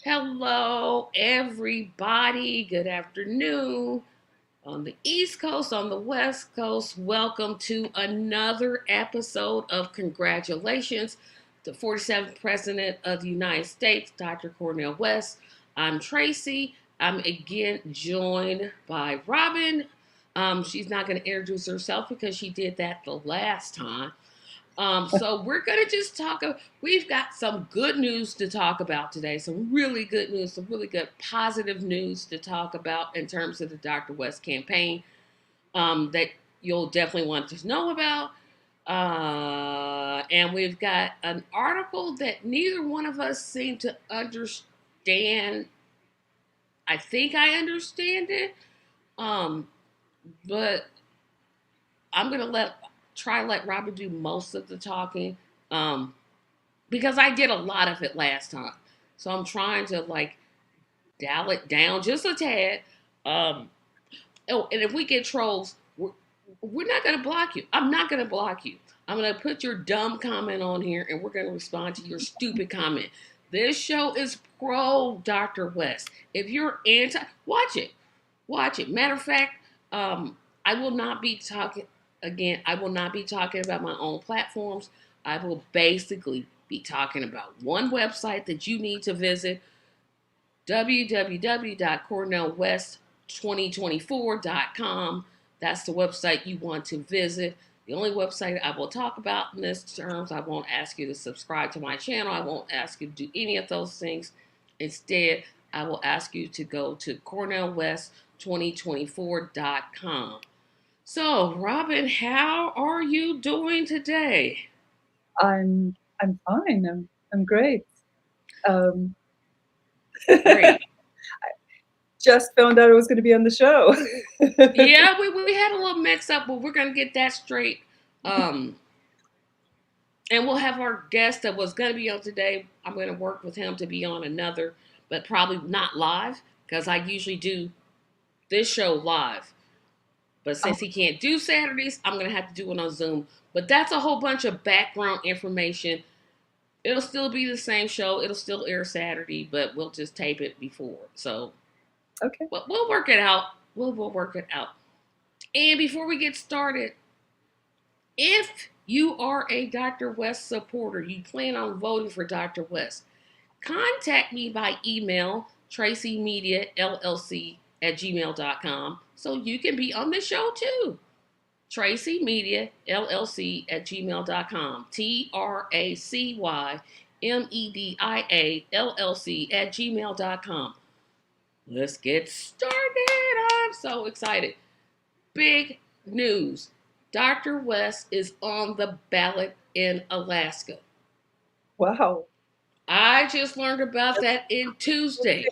Hello, everybody. Good afternoon. On the East Coast, on the West Coast, welcome to another episode of Congratulations, the 47th President of the United States, Dr. Cornel West. I'm Tracy. I'm again joined by Robin. She's not going to introduce herself because she did that the last time. So we're gonna just talk. We've got some good news to talk about today. Some really good news. Some really good positive news to talk about in terms of the Dr. West campaign. That you'll definitely want to know about. And we've got an article that neither one of us seem to understand. I think I understand it. Um, but I'm gonna let Robert do most of the talking. Um, because I did a lot of it last time. So I'm trying to dial it down just a tad. Um, and if we get trolls, we're not going to block you. I'm not going to block you. I'm going to put your dumb comment on here and we're going to respond to your stupid comment. This show is pro Dr. West. If you're anti, watch it. Watch it. Matter of fact, I will not be talking again. I will not be talking about my own platforms. I will basically be talking about one website that you need to visit, www.cornelwest2024.com. That's the website you want to visit. The only website I will talk about in this terms, I won't ask you to subscribe to my channel. I won't ask you to do any of those things. Instead, I will ask you to go to cornelwest2024.com. So, Robin, how are you doing today? I'm fine. I'm great. Um, Great. just found out I was going to be on the show. Yeah, we had a little mix up, but we're gonna get that straight. Um, and we'll have our guest that was gonna be on today. I'm gonna work with him to be on another, but probably not live because I usually do this show live. But Oh, since he can't do Saturdays, I'm gonna have to do it on Zoom. But that's a whole bunch of background information. It'll still be the same show. It'll still air Saturday, but we'll just tape it before. So, okay. but we'll work it out. We'll work it out. And before we get started, if you are a Dr. West supporter, you plan on voting for Dr. West, contact me by email, tracymediallc@gmail.com, so you can be on the show too. tracymediallc@gmail.com. tracymediallc@gmail.com. Let's get started. I'm so excited. Big news. Dr. West is on the ballot in Alaska. Wow. I just learned about that in Tuesday.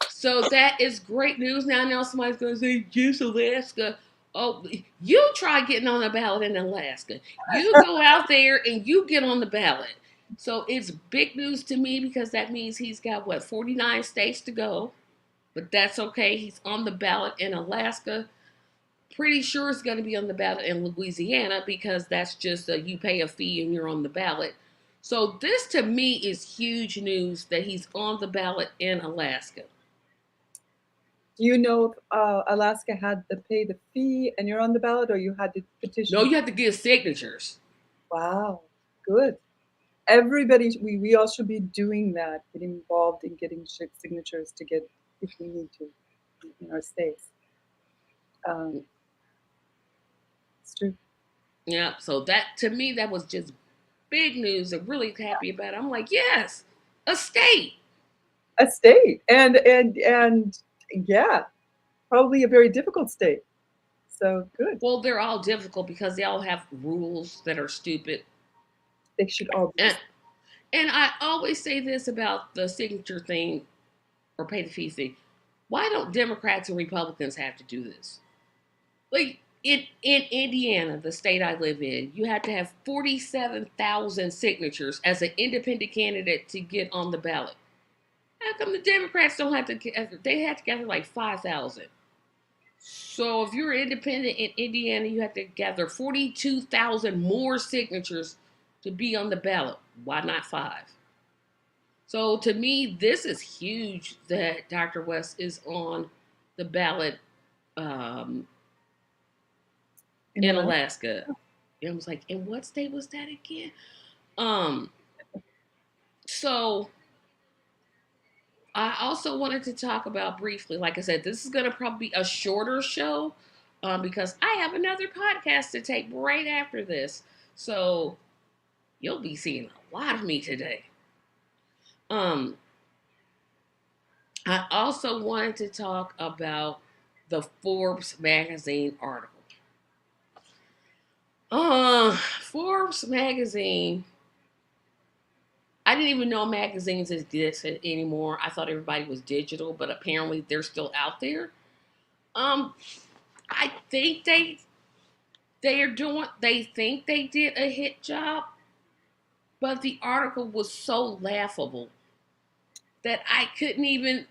So that is great news. Now I know somebody's going to say, just Alaska. Oh, you try getting on the ballot in Alaska. You go out there and you get on the ballot. So it's big news to me because that means he's got, 49 states to go. But that's okay. He's on the ballot in Alaska. Pretty sure it's going to be on the ballot in Louisiana because that's just you pay a fee and you're on the ballot. So this to me is huge news that he's on the ballot in Alaska. Do you know if Alaska had to pay the fee and you're on the ballot, or you had to No, petition? you have to get signatures. Wow. Good. Everybody, we all should be doing that, getting involved in getting signatures to get, if we need to, in our states. Um, it's true. Yeah, so that to me that was just big news. I'm really happy about it. I'm like, yes, a state. A state, and yeah, probably a very difficult state. So good. Well, they're all difficult because they all have rules that are stupid. They should all be. And and I always say this about the signature thing or pay the fee thing. Why don't Democrats and Republicans have to do this? Like in Indiana, the state I live in, you had to have 47,000 signatures as an independent candidate to get on the ballot. How come the Democrats don't have to? They have to gather like 5,000. So if you're independent in Indiana, you have to gather 42,000 more signatures to be on the ballot. Why not five? So to me, this is huge that Dr. West is on the ballot um, In in Alaska. Alaska. And I was like, in what state was that again? Um, so I also wanted to talk about briefly, like I said, this is going to probably be a shorter show because I have another podcast to take right after this. So you'll be seeing a lot of me today. Um, I also wanted to talk about the Forbes magazine article. Forbes magazine. I didn't even know magazines existed anymore. I thought everybody was digital, but apparently they're still out there. Um, I think they are doing. They think they did a hit job, but the article was so laughable that I couldn't even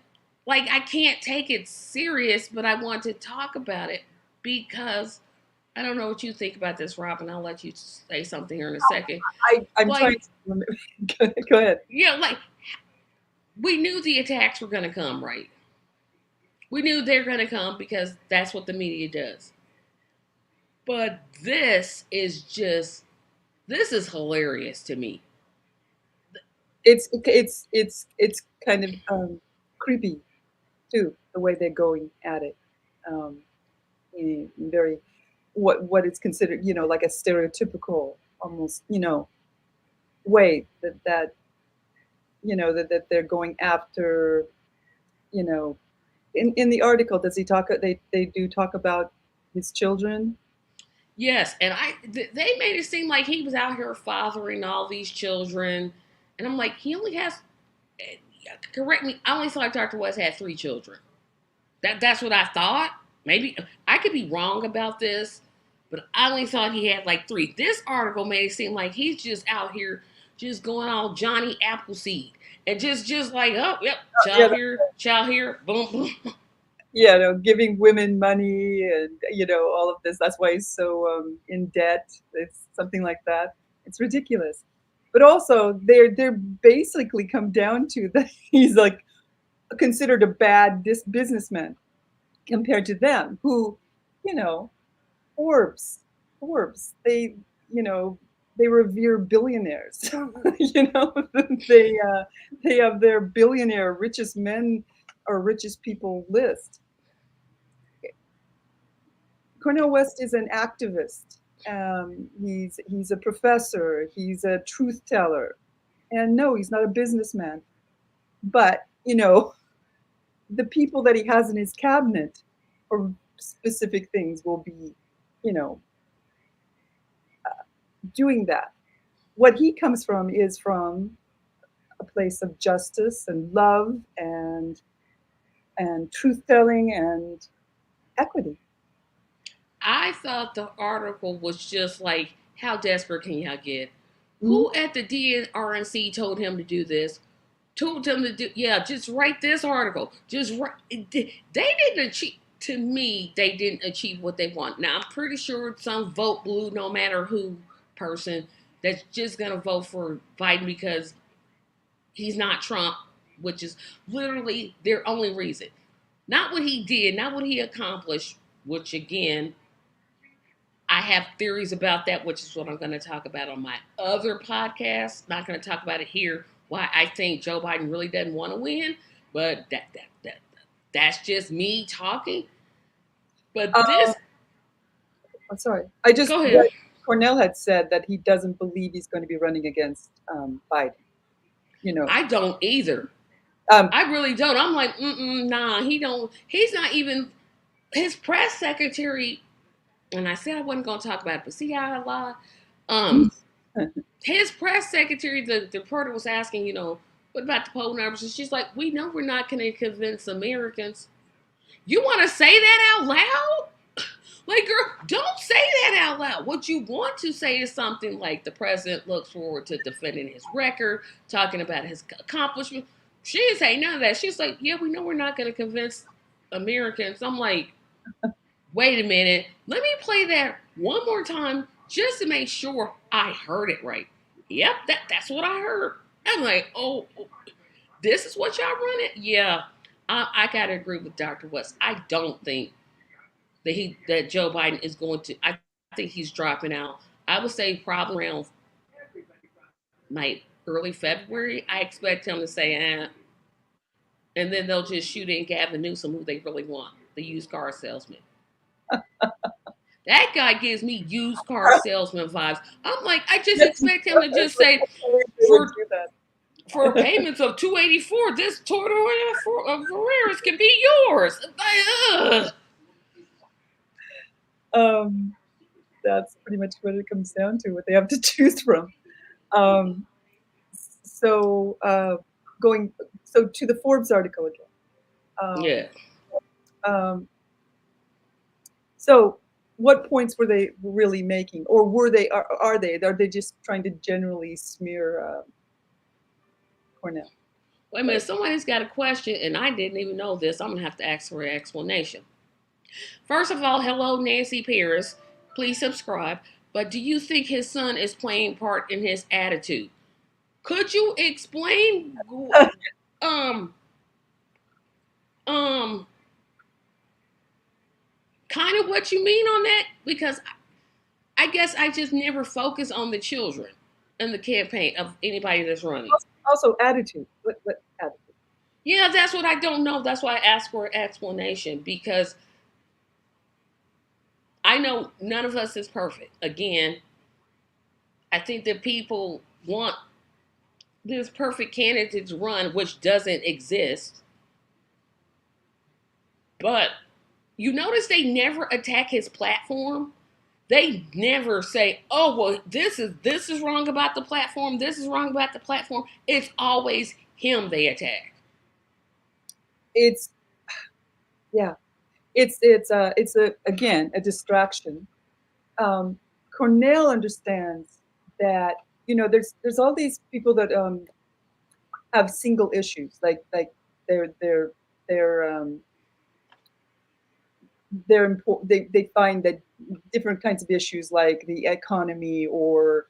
like. I can't take it serious, but I want to talk about it because I don't know what you think about this, Robin. I'll let you say something here in a second. I'm trying Like, to remember. Go ahead. yeah, like we knew the attacks were going to come, right? We knew they're going to come because that's what the media does. But this is hilarious to me. It's kind of creepy too, the way they're going at it. Um, in very what is considered, like a stereotypical almost, way that they're going after, you know. In the article, does he talk? They do talk about his children. Yes, and they made it seem like he was out here fathering all these children, and I'm like, he only has. Correct me. I only thought Dr. West had 3 children. That's what I thought. Maybe I could be wrong about this, but I only thought he had like 3. This article made it seem like he's just out here just going all Johnny Appleseed and just like, oh yep, Yeah, child here, boom boom. yeah, no, giving women money and all of this. That's why he's so in debt. It's something like that. It's ridiculous. But also, they're basically come down to that he's like considered a bad businessman compared to them, who, you know, Forbes, Forbes. You know, they revere billionaires. you know, they uh, they have their billionaire richest men or richest people list. Cornel West is an activist. He's a professor. He's a truth teller. And no, he's not a businessman. But the people that he has in his cabinet for specific things will be, you know, doing that. What he comes from is from a place of justice and love and truth telling and equity. I thought the article was just like, how desperate can y'all get? Mhm. Who at the DNRNC told him to do this? Told him to do, yeah, just write this article. Just write. They didn't achieve, to me, they didn't achieve what they want. Now, I'm pretty sure some vote blue, no matter who person that's just going to vote for Biden because he's not Trump, which is literally their only reason. Not what he did, not what he accomplished, which again, I have theories about that, which is what I'm going to talk about on my other podcast. Not going to talk about it here. Why I think Joe Biden really doesn't want to win, but that's just me talking. But Um, this, I'm sorry. I just go ahead. read Cornell had said that he doesn't believe he's going to be running against Biden. You know, I don't either. um, I really don't. I'm like, nah. He don't. He's not even his press secretary. And I said I wasn't going to talk about it, but see how I lied. Um, his press secretary, the reporter was asking, what about the poll numbers? And she's like, we know we're not going to convince Americans. You want to say that out loud? Like, girl, don't say that out loud. What you want to say is something like the president looks forward to defending his record, talking about his accomplishments. She didn't say none of that. She's like, yeah, we know we're not going to convince Americans. I'm like, wait a minute. Let me play that one more time just to make sure I heard it right. Yep, that's what I heard. I'm like, oh. this is what y'all running? Yeah, I gotta agree with Dr. West. I don't think that Joe Biden is going to. I think he's dropping out. I would say probably around like early February. I expect him to say, and then they'll just shoot in Gavin Newsom, who they really want, the used car salesman. That guy gives me used car salesman vibes. I'm like, I just Yes, he expect him to does. just Like, say, I can't believe they would for do that. for payments of 284, this Toyota Ferraris can be yours. Like, Um, that's pretty much what it comes down to, what they have to choose from. Um, so going so to the Forbes article again. yeah. Um, so what points were they really making, or are they just trying to generally smear Cornell? Wait a minute, somebody's got a question, and I didn't even know this. I'm gonna have to ask for an explanation. First of all, hello, Nancy Paris. Please subscribe. But do you think his son is playing part in his attitude? Could you explain um um kind of what you mean on that? Because I guess I just never focus on the children in the campaign of anybody that's running. Also attitude. What attitude? Yeah, that's what I don't know. That's why I asked for an explanation because I know none of us is perfect. Again, I think that people want this perfect candidate to run, which doesn't exist. But you notice they never attack his platform. They never say, "Oh, well, this is wrong about the platform. This is wrong about the platform." It's always him they attack. It's yeah. It's a again a distraction. Cornell understands that there's all these people that have single issues like they're they're important. They find that different kinds of issues like the economy or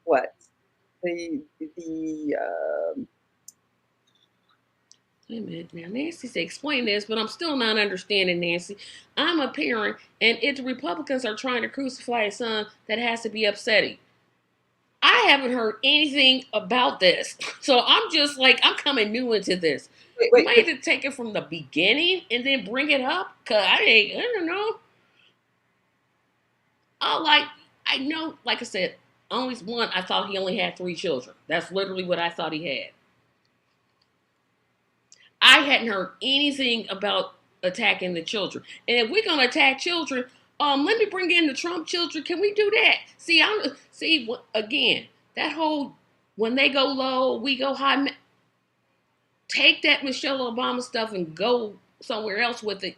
what the Wait a minute now. Nancy said, explain this, but I'm still not understanding, Nancy. I'm a parent, and if the Republicans are trying to crucify a son, that has to be upsetting. I haven't heard anything about this. So I'm just like, I'm coming new into this. wait You wait might but have to take it from the beginning and then bring it up. Cause I don't know. I know, like I said, only one, I thought he only had 3 children. That's literally what I thought he had. I hadn't heard anything about attacking the children. And if we're gonna attack children, let me bring in the Trump children. Can we do that? See again that whole when they go low, we go high. Take that Michelle Obama stuff and go somewhere else with it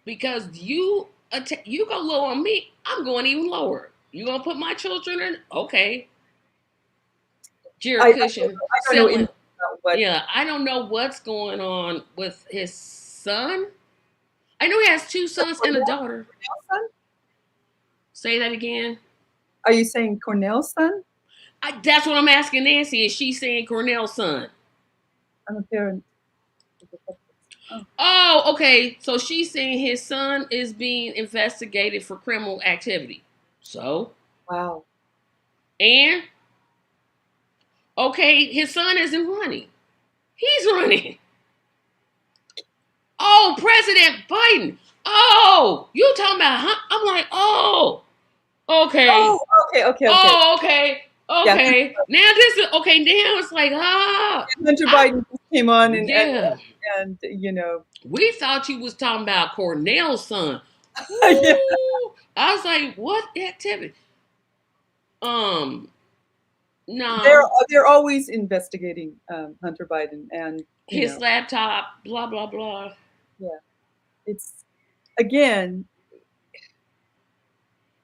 because you go low on me, I'm going even lower. You gonna put my children in? Okay, Jared Cushion I don't know anything selling. about what Yeah, I don't know what's going on with his son. I know he has 2 sons and a daughter. Cornell's son. Say that again. Are you saying Cornell's son? That's what I'm asking Nancy. Is she saying Cornel's son? I'm a parent. Oh, Oh, okay. So she's saying his son is being investigated for criminal activity. So, wow. and okay, his son isn't running. He's running. Oh, President Biden. Oh, you talking about? Huh? I'm like, oh, okay. Oh, okay. Oh, okay. Yeah, Okay. Now this is okay. Now it's like Hunter I Biden just came on yeah. and you know, We thought you was talking about Cornel's son. yeah, Ooh. I was like, what activity? Um, they're no. they're always investigating Hunter Biden, and His laptop, blah blah blah. yeah, it's again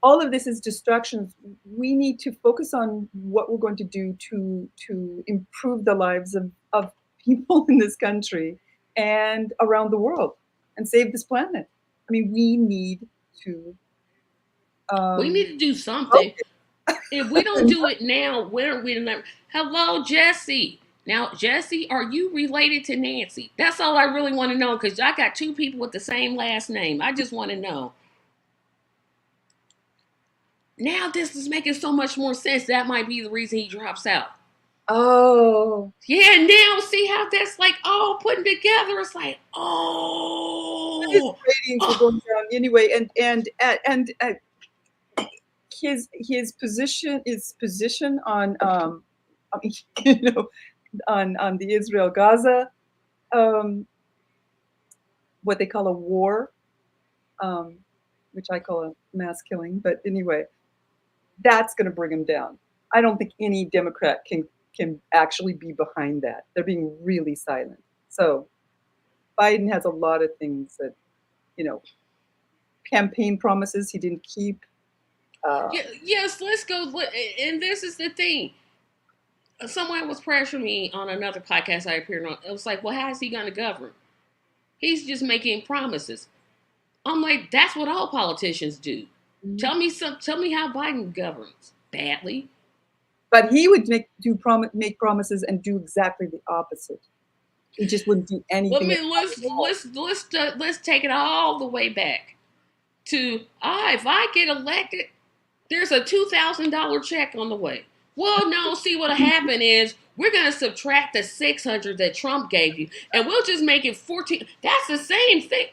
all of this is distractions. We need to focus on what we're going to do to improve the lives of people in this country and around the world and save this planet. I mean, we need to We um, need to do something. focus. If we don't do it now, when are we never? Hello, Jesse. Now, Jesse, are you related to Nancy? That's all I really want to know because I got two people with the same last name. I just want to know. Now this is making so much more sense. That might be the reason he drops out. Oh, Yeah, now see how that's like all putting together. It's like, his oh, ratings were oh. going down anyway, and his position on you know on the Israel Gaza um, what they call a war, um, which I call a mass killing, but anyway, that's going to bring him down. I don't think any Democrat can actually be behind that. They're being really silent. So Biden has a lot of things that you know campaign promises he didn't keep. Yeah, yes, let's go. And this is the thing. Someone was pressuring me on another podcast I appeared on. It was like, well, how is he going to govern? He's just making promises. I'm like, that's what all politicians do. Mhm. Tell me how Biden governs badly. But he would make promises and do exactly the opposite. He just wouldn't do Let anything at me let's take it all the way back to if I get elected, there's a $2,000 check on the way. Well, no, see what'll happen is we're gonna subtract the 600 that Trump gave you, and we'll just make it 14. That's the same thing.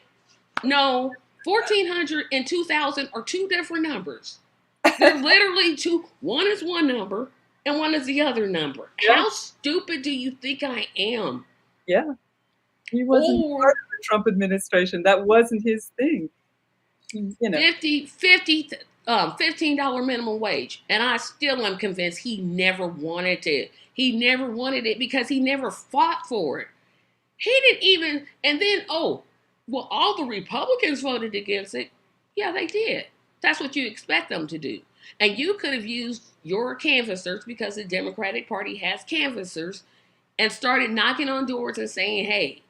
No, 1,400 and 2,000 are two different numbers. They're literally two. One is one number, and one is the other number. Yeah, How stupid do you think I am? yeah. He wasn't part Or of the Trump administration. That wasn't his thing. You know. 50 $15 minimum wage. And I still am convinced he never wanted it. He never wanted it because he never fought for it. He didn't even, and then, well, all the Republicans voted against it. Yeah, they did. That's what you expect them to do. And you could have used your canvassers because the Democratic Party has canvassers and started knocking on doors and saying, hey,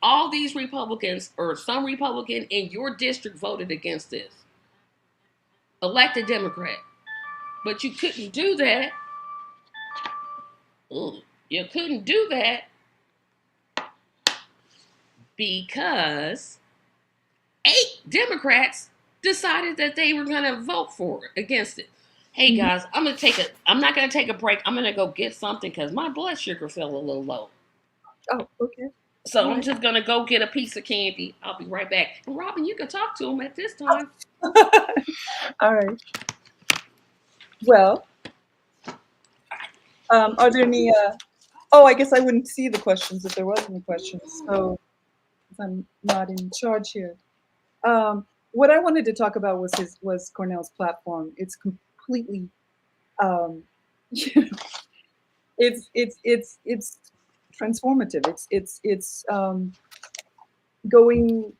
all these Republicans or some Republican in your district voted against this. Elect a Democrat. But you couldn't do that. You couldn't do that because 8 Democrats decided that they were gonna vote for it against it. Hey Mhm. guys, I'm not gonna take a break. I'm gonna go get something because my blood sugar fell a little low. Oh, okay. So All I'm right. just gonna go get a piece of candy. I'll be right back. And Robin, you can talk to him at this time. All right. Well, are there any? Oh, I guess I wouldn't see the questions if there was any questions. So 'cause I'm not in charge here. What I wanted to talk about was Cornell's platform. It's completely, um, it's transformative. It's going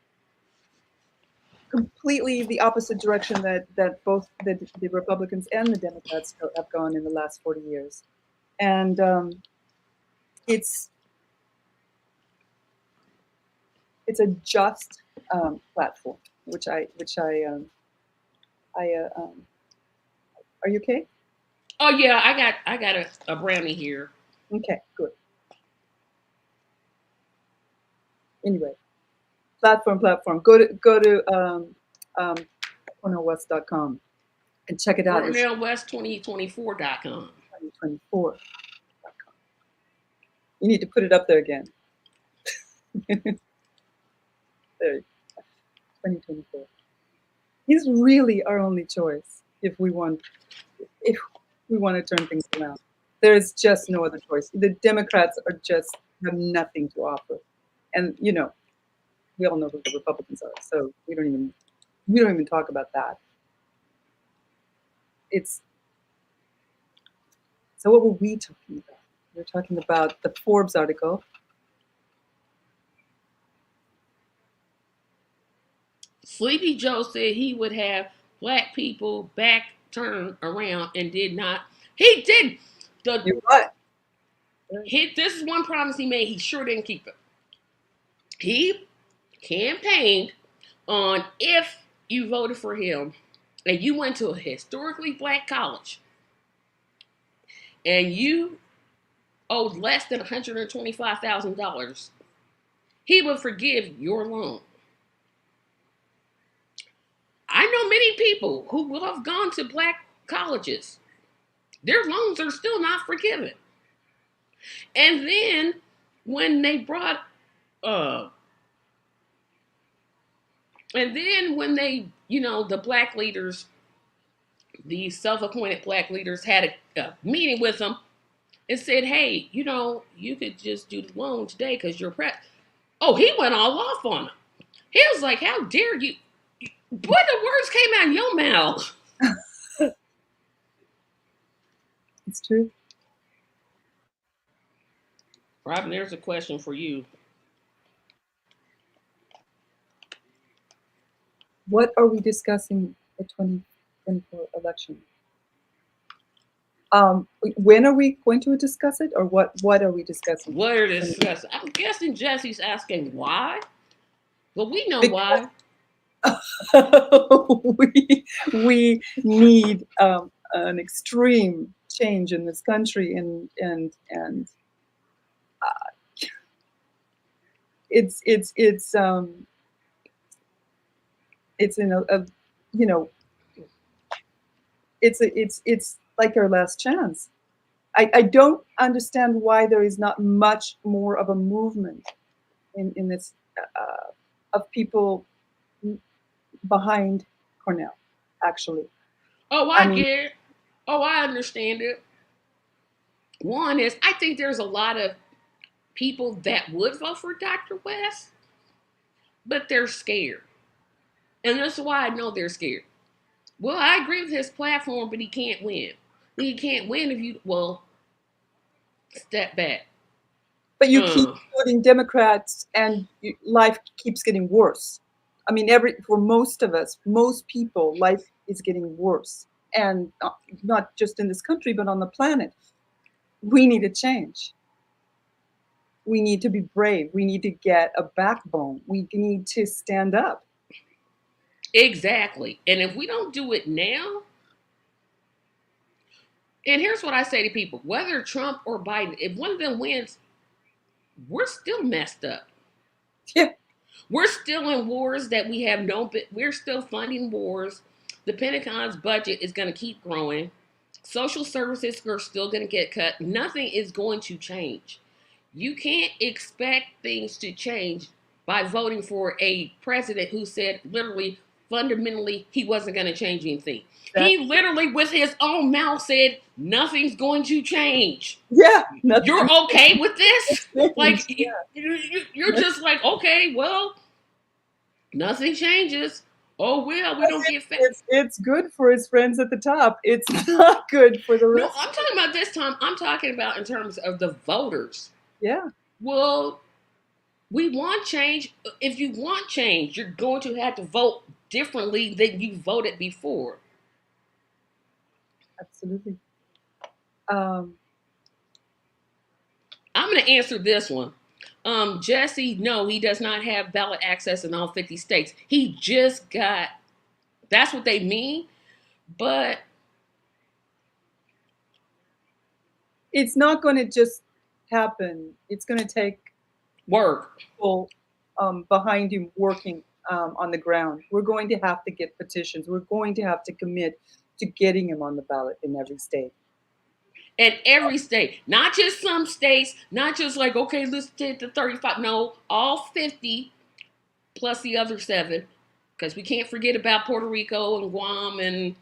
completely the opposite direction that both the Republicans and the Democrats have gone in the last 40 years, and it's it's a just platform, which I are you okay? Oh yeah, I got a brownie here. Okay, good. Anyway, platform. Go to cornelwest.com and check it out. It's CornelWest2024.com. 2024. You need to put it up there again. There, 2024. He's really our only choice if we want to turn things around. There is just no other choice. The Democrats are just have nothing to offer, and we all know who the Republicans are, so we don't even talk about that. It's so. What were we talking about? We were talking about the Forbes article. Sleepy Joe said he would have black people back turned around and did not. He did. The You what? This is one promise he made. He sure didn't keep it. He campaigned on if you voted for him and you went to a historically black college and you owed less than $125,000, he would forgive your loan. I know many people who will have gone to black colleges. Their loans are still not forgiven. And then when they brought uh and then when they, the black leaders, the self-appointed black leaders had a meeting with them and said, "Hey, you could just do the loan today because you're Oh, he went all off on them. He was like, "How dare you? What the words came out of your mouth?" It's true. Robin, there's a question for you. What are we discussing the 2024 election? When are we going to discuss it, or what are we discussing? What are discussing? I'm guessing Jesse's asking why. Well, we know Because why. we need an extreme change in this country, and it's in a you know it's like our last chance. I don't understand why there is not much more of a movement in this of people behind Cornel. Actually, Oh, I I mean, get it. Oh, I understand it. One is, I think there's a lot of people that would vote for Dr. West, but they're scared. And that's why I know they're scared. Well, I agree with his platform, but he can't win. He can't win if you, well, step back. but you keep Uh, voting Democrats, and life keeps getting worse. I mean, for most of us, most people, life is getting worse, and not just in this country, but on the planet. We need a change. We need to be brave. We need to get a backbone. We need to stand up. exactly. And if we don't do it now, and here's what I say to people, whether Trump or Biden, if one of them wins, we're still messed up. Yeah, We're still in wars that we have no, we're still funding wars. The Pentagon's budget is going to keep growing. Social services are still going to get cut. Nothing is going to change. You can't expect things to change by voting for a president who said literally, fundamentally, he wasn't going to change anything. He exactly. literally, with his own mouth, said, "Nothing's going to change." Yeah, You're nothing okay with has this? Like, changed. you're just like, okay, well, nothing changes. Oh, well, we don't get fat. It's good for his friends at the top. It's not good for the No, rest I'm of us. talking about this time. I'm talking about in terms of the voters. Yeah, Well, we want change. If you want change, you're going to have to vote differently than you voted before. absolutely. Um, I'm going to answer this one. Jesse, no, he does not have ballot access in all 50 states. He just got, that's what they mean. But it's not going to just happen. It's going to take work. people behind him working on the ground. We're going to have to get petitions. We're going to have to commit to getting him on the ballot in every state. In every state, not just some states, not just like, okay, let's take the 35. No, all 50 plus the other seven, because we can't forget about Puerto Rico and Guam and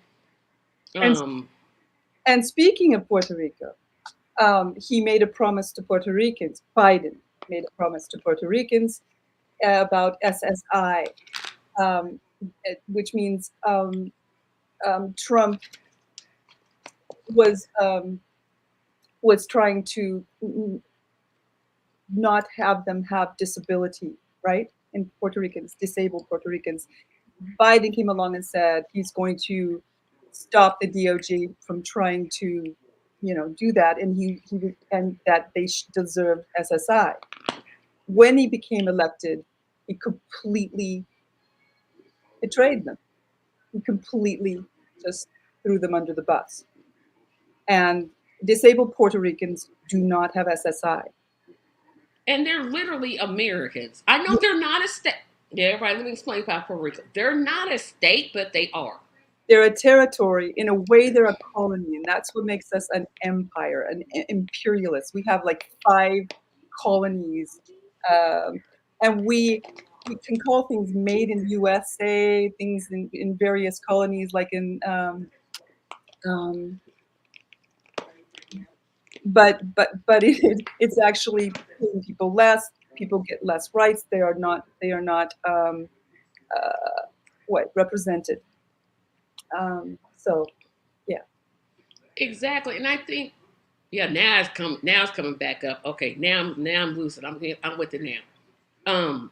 And um. and speaking of Puerto Rico, he made a promise to Puerto Ricans. Biden made a promise to Puerto Ricans about SSI, um, which means Trump was was trying to not have them have disability, right? In Puerto Ricans, disabled Puerto Ricans. Biden came along and said he's going to stop the DOJ from trying to, do that, and and that they deserved SSI. When he became elected, he completely betrayed them. He completely just threw them under the bus. And disabled Puerto Ricans do not have SSI. And they're literally Americans. I know they're not a state. Yeah, everybody, let me explain about Puerto Rico. They're not a state, but they are. They're a territory. In a way, they're a colony, and that's what makes us an empire, an imperialist. We have like 5 colonies, and we can call things made in USA, things in various colonies, like in um, but it's actually paying people less. People get less rights. They are not what represented. So yeah. Exactly. And I think, yeah, now it's coming back up. Okay, now I'm lucid. I'm with it now. Um,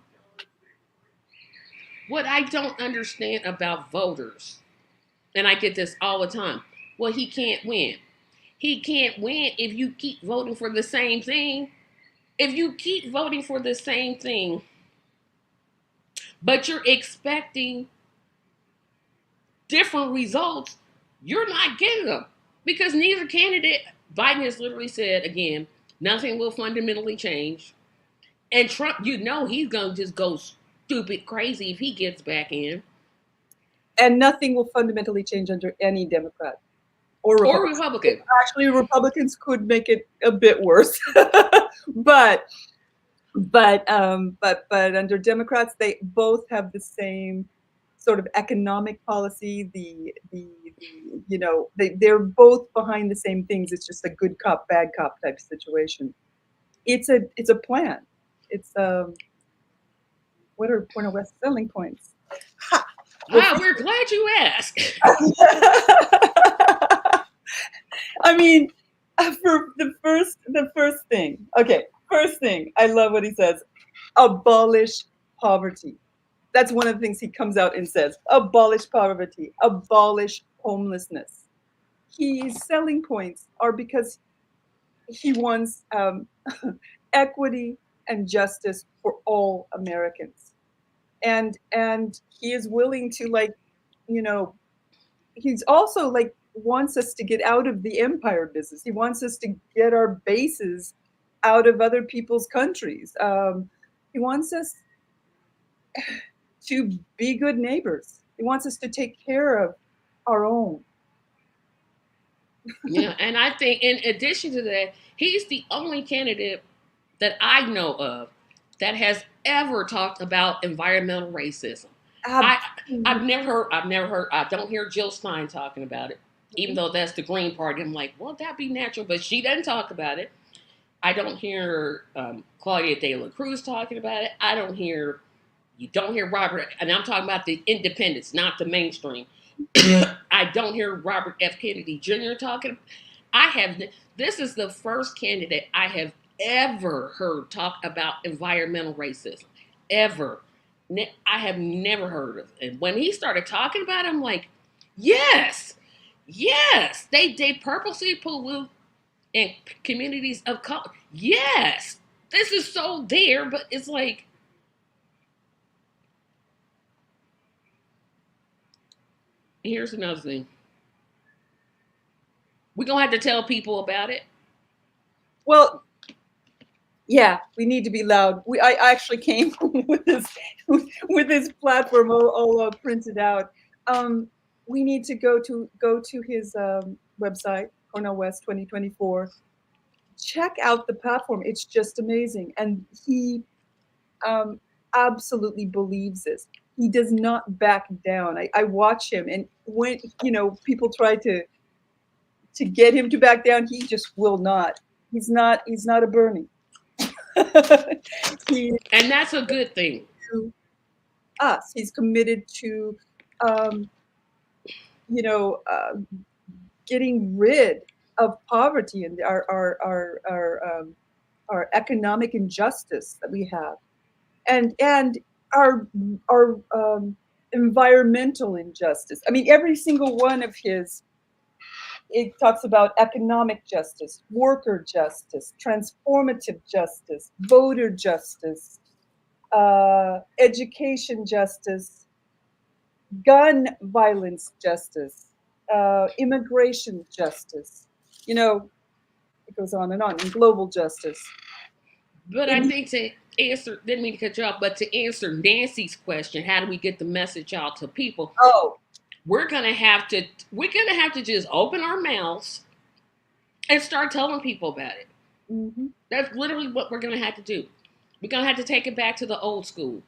what I don't understand about voters, and I get this all the time. Well, he can't win. He can't win if you keep voting for the same thing. If you keep voting for the same thing, but you're expecting different results, you're not getting them. Because neither candidate, Biden has literally said again, nothing will fundamentally change. And Trump, he's going to just go stupid crazy if he gets back in. And nothing will fundamentally change under any Democrat or Or Republican. Republican. Actually, Republicans could make it a bit worse, but but under Democrats, they both have the same sort of economic policy. They're both behind the same things. It's just a good cop, bad cop type situation. It's a plan. It's what are Cornel West selling points? Ha! Well, We're glad you asked. I mean, for the first thing. Okay, first thing. I love what he says. Abolish poverty. That's one of the things he comes out and says. Abolish poverty. Abolish homelessness. His selling points are because he wants equity and justice for all Americans, and he is willing to, like, you know he's also like wants us to get out of the empire business. He wants us to get our bases out of other people's countries. He wants us to be good neighbors. He wants us to take care of our own. Yeah, and I think in addition to that, he's the only candidate that I know of that has ever talked about environmental racism. I I've Absolutely. never heard I don't hear Jill Stein talking about it. Even though that's the Green Party, I'm like, well, that'd be natural, but she doesn't talk about it. I don't hear Claudia De La Cruz talking about it. You don't hear Robert, and I'm talking about the independents, not the mainstream. I don't hear Robert F. Kennedy Jr. talking. I have. This is the first candidate I have ever heard talk about environmental racism. Ever. I have never heard of it. And when he started talking about it, I'm like, yes, yes. They purposely pollute in communities of color. Yes, this is so there, but it's like, here's another thing. We're gonna have to tell people about it. Well, yeah, we need to be loud. I actually came with this platform all printed out. Um, we need to go to his website, Cornel West 2024. Check out the platform. It's just amazing, and he um, absolutely believes this. He does not back down. I watch him, and when people try to get him to back down, he just will not. He's not a Bernie. He And that's a good thing. to us. He's committed to, um, you know, getting rid of poverty and our economic injustice that we have, and our environmental injustice. I mean, every single one of his, it talks about economic justice, worker justice, transformative justice, voter justice, education justice, gun violence justice, immigration justice. You know, It goes on and on. And global justice. But It I needs, think to answer, didn't mean to cut you off, but to answer Nancy's question, how do we get the message out to people? oh, We're gonna have to, we're gonna have to just open our mouths and start telling people about it. mm-hmm. That's literally what we're gonna have to do. We're gonna have to take it back to the old school.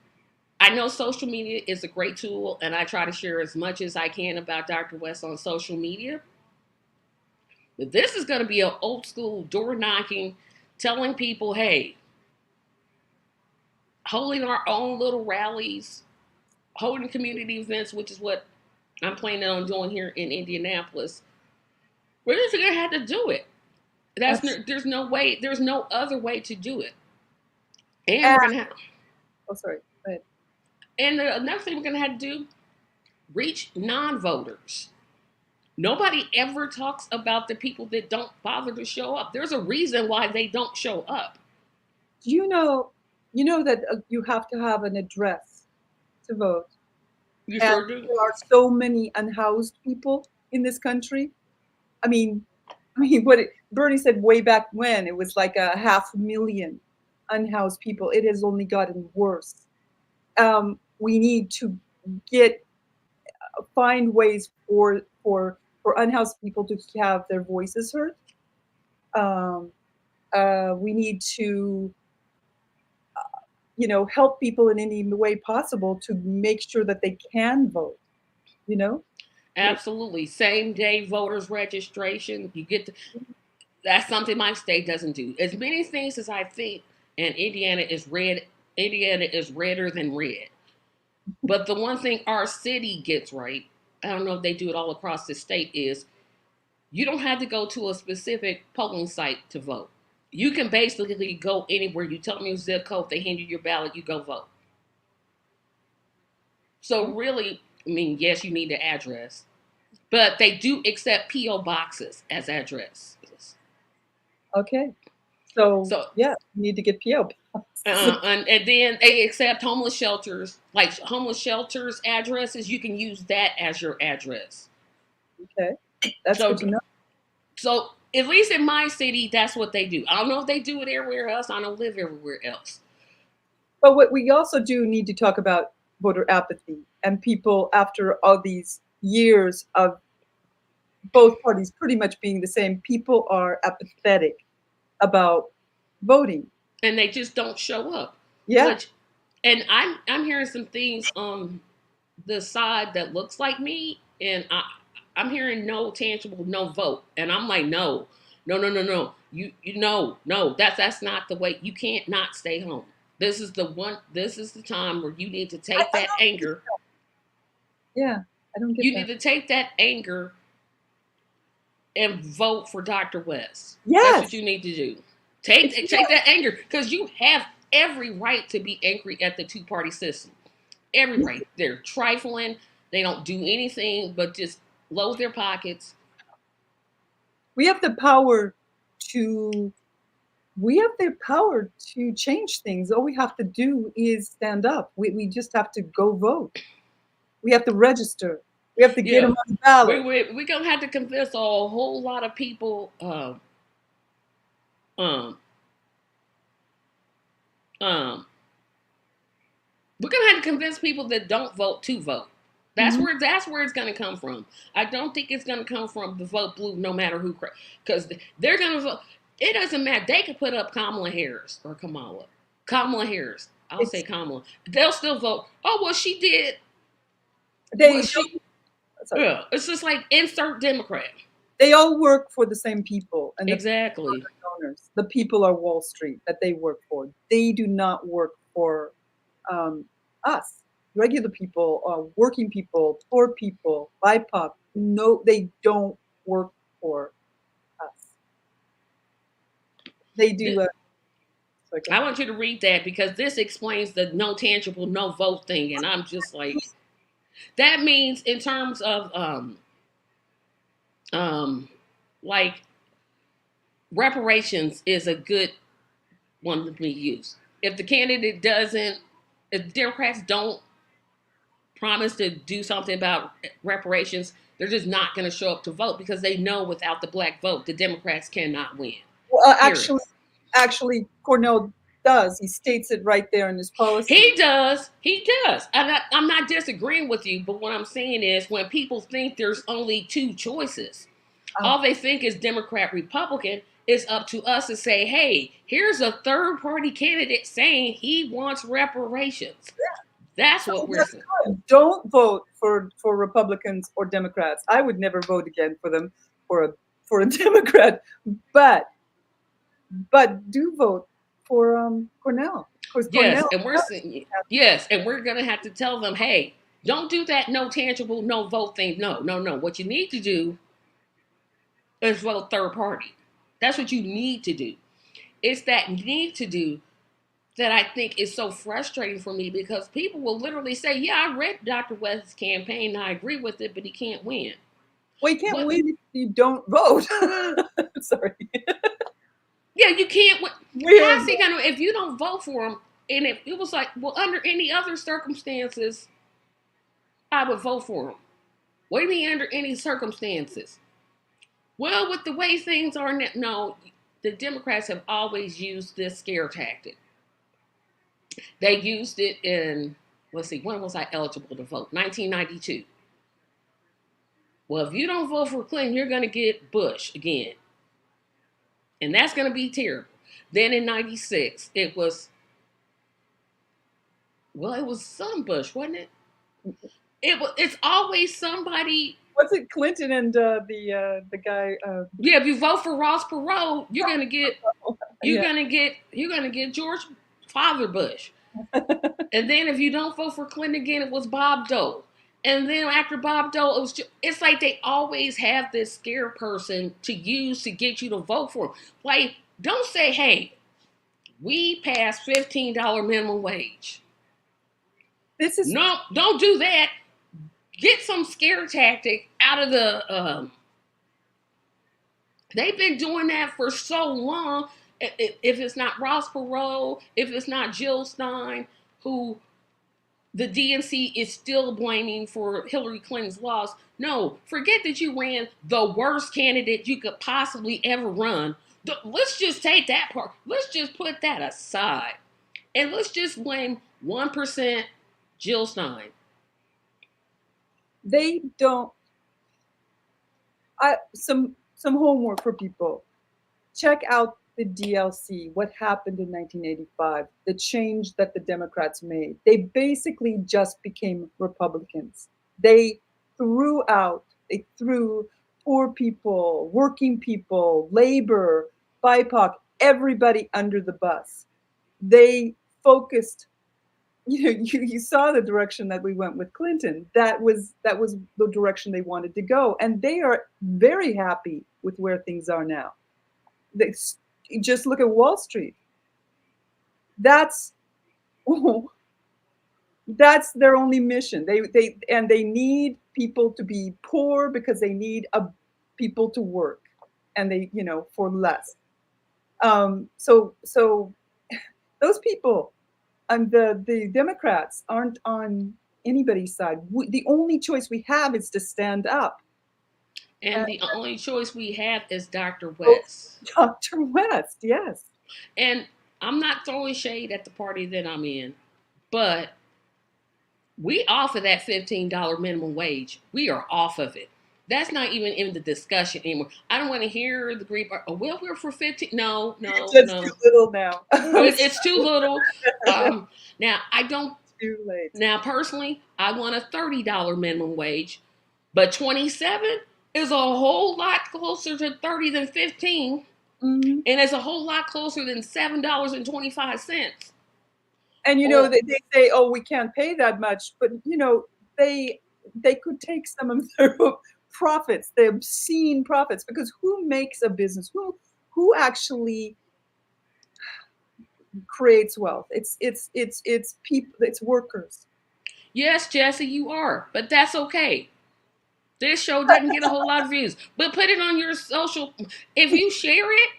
I know social media is a great tool, and I try to share as much as I can about Dr. West on social media. But this is going to be an old school door knocking, telling people, hey, holding our own little rallies, holding community events, which is what I'm planning on doing here in Indianapolis. We're just going to have to do it. Absolutely. There's no way, there's no other way to do it. And And, we're going to have, oh, sorry. Go ahead. and another thing we're going to have to do, reach non voters. Nobody ever talks about the people that don't bother to show up. There's a reason why they don't show up. Do you know that you have to have an address to vote? You And sure do. there are so many unhoused people in this country. I mean, Bernie said way back when it was like 500,000 unhoused people. It has only gotten worse. We need to get find ways for unhoused people to have their voices heard. Um, we need to help people in any way possible to make sure that they can vote. You know, it, Absolutely. Same day voters registration. You get to, that's something my state doesn't do. As many things as I think, and Indiana is red. Indiana is redder than red. But the one thing our city gets right, I don't know if they do it all across the state, is you don't have to go to a specific polling site to vote. You can basically go anywhere. You tell them your zip code, they hand you your ballot, you go vote. So really, I mean, yes, you need the address, but they do accept PO boxes as addresses. okay. So So yeah, you need to get PO boxes. and then they accept homeless shelters, like homeless shelters addresses. You can use that as your address. Okay, that's good So to know. so at least in my city, that's what they do. I don't know if they do it everywhere else. I don't live everywhere else. But what we also do need to talk about voter apathy and people after all these years of both parties pretty much being the same. People are apathetic about voting. And they just don't show up. Yeah. Which, and I'm hearing some things on the side that looks like me, and I'm hearing no tangible, no vote, and I'm like, no, no, no, no, no, you know, no, that's not the way. You can't not stay home. This is the one. This is the time where you need to I take that don't get anger. that. Yeah, I don't get You need that. to take that anger and vote for Dr. West. That's what Yes, you need to do. it's Take that anger because you have every right to be angry at the two party system. Every yeah. right. They're trifling. They don't do anything but just load their pockets. We have the power to we have the power to change things. All we have to do is stand up. We just have to go vote. We have to register. We have to get Yeah, them on the ballot. we're gonna have to convince a whole lot of people. Um, um, we're gonna have to convince people that don't vote to vote. Mhm. That's where it's gonna come from. I don't think it's gonna come from the vote blue, no matter who, because they're gonna vote. It doesn't matter. They could put up Kamala Harris or Kamala Harris. I'll say It's Kamala. They'll still vote. Oh well, she did. Well, they she. sorry. Yeah, it's just like insert Democrat. They all work for the same people, and the people are Exactly. the donors. The people are Wall Street that they work for. They do not work for um, us, regular people, working people, poor people, BIPOC. No, they don't work for us. They do. Sorry, go I ahead. want you to read that because this explains the no tangible, no vote thing, and I'm just like, that means in terms of um like reparations is a good one to be used. If the candidate doesn't, if Democrats don't promise to do something about reparations, they're just not going to show up to vote because they know without the black vote, the Democrats cannot win. Well, Period. actually, Cornell does. He states it right there in his policy. He does. He does. I'm not disagreeing with you, but what I'm saying is when people think there's only two choices, Uh, all they think is Democrat, Republican. It's up to us to say, hey, here's a third party candidate saying he wants reparations. That's so what we're that's saying. good. Don't vote for Republicans or Democrats. I would never vote again for them for a for a Democrat, but do vote for Cornell because Yes, Cornell and we're does. saying yes, and we're gonna have to tell them, hey, don't do that no tangible, no vote thing. No, no, no. What you need to do is vote third party. That's what you need to do. It's that need to do that I think is so frustrating for me because people will literally say, yeah, I read Dr. West's campaign and I agree with it, but he can't win. Well, you can't What? win if you don't vote. Sorry, Yeah, you can't win. weird. How's he gonna if you don't vote for him? And if it was like, well, under any other circumstances, I would vote for him. What do you mean under any circumstances? Well, with the way things are now, no, the Democrats have always used this scare tactic. They used it in, let's see, when was I eligible to vote? 1992. Well, if you don't vote for Clinton, you're going to get Bush again. And that's going to be terrible. Then in 96, it was, well, it was some Bush, wasn't it? It's always somebody. What's it, Clinton and the guy? Yeah, if you vote for Ross Perot, you're going to get, you're Yeah, going to get, you're going to get George Father Bush. And then if you don't vote for Clinton again, it was Bob Dole. And then after Bob Dole, it's like they always have this scare person to use to get you to vote for them. Like, don't say, hey, we passed $15 minimum wage. this is No, don't do that. Get some scare tactic out of the. They've been doing that for so long. If it's not Ross Perot, if it's not Jill Stein, who the DNC is still blaming for Hillary Clinton's loss. No, forget that you ran the worst candidate you could possibly ever run. Let's just take that part. Let's just put that aside. And let's just blame 1% Jill Stein. they don't. I some homework for people. Check out the DLC. What happened in 1985? The change that the Democrats made. They basically just became Republicans. They they threw poor people, working people, labor, BIPOC, everybody under the bus. They focused, you saw the direction that we went with Clinton. That was the direction they wanted to go, and they are very happy with where things are now. They just look at Wall Street. That's that's their only mission. They need people to be poor because they need people to work, and they for less. So those people and the Democrats aren't on anybody's side. The only choice we have is to stand up. And And the only choice we have is Dr. vote West. Dr. West, yes. And I'm not throwing shade at the party that I'm in, but we off of that $15 minimum wage. We are off of it. That's not even in the discussion anymore. I don't want to hear the grief. Oh, well, we're for 15. No, no, It's too no. little now. I'm It's too little. Now I don't. too late. Now personally, I want a $30 minimum wage, but 27 is a whole lot closer to 30 than 15, Mhm. and it's a whole lot closer than $7.25. And Or they say, "Oh, we can't pay that much," but they they could take some of their profits, the obscene profits, because who makes a business? Who actually creates wealth? It's people, it's workers. yes, Jesse, you are, but that's okay. This show doesn't get a whole lot of views, but put it on your social. If you share it,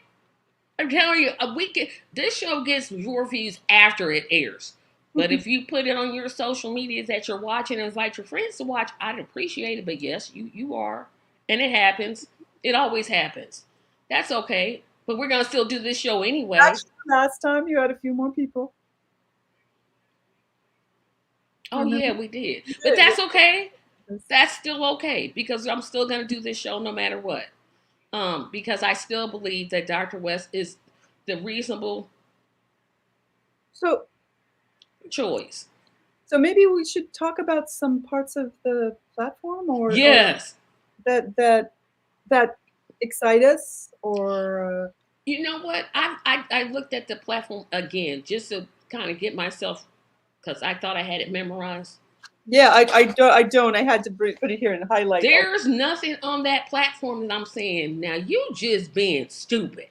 I'm telling you, this show gets your views after it airs. But if you put it on your social media that you're watching and invite your friends to watch, I'd appreciate it. But yes, you are, and it happens. It always happens. That's okay. But we're gonna still do this show anyway. Actually, last time you had a few more people. Oh Remember? yeah, we did. You But did. that's okay. Yes. That's still okay because I'm still gonna do this show no matter what. Because I still believe that Dr. West is the reasonable So, choice. so maybe we should talk about some parts of the platform, or Yes. that excite us, or You know what? I looked at the platform again just to kind of get myself because I thought I had it memorized. yeah, I don't. I had to put it here and highlight all. There's nothing on that platform that I'm saying. Now you just being stupid.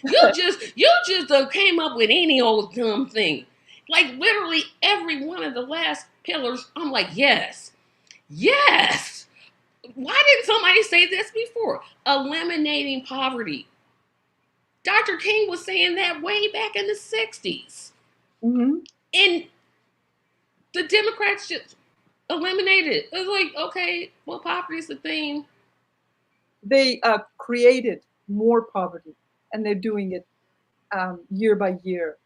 you just came up with any old dumb thing. Like literally every one of the last pillars, I'm like, yes, yes. Why didn't somebody say this before? Eliminating poverty. Dr. King was saying that way back in the 60s. Mm-hmm. And the Democrats just eliminated it. It was like, okay, well, poverty's the thing. They created more poverty, and they're doing it year by year.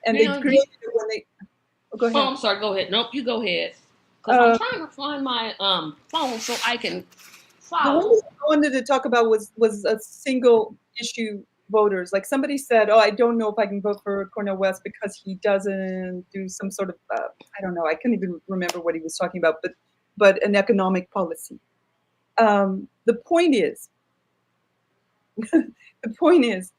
And they Now, you, created it when they. Oh, go oh, ahead. I'm sorry, go ahead. Nope, you go ahead. Because I'm trying to find my phone so I can The one follow. thing I wanted to talk about was a single issue voters. Like somebody said, "Oh, I don't know if I can vote for Cornel West because he doesn't do some sort of I don't know. I can't even remember what he was talking about, but an economic policy." The point is, the point is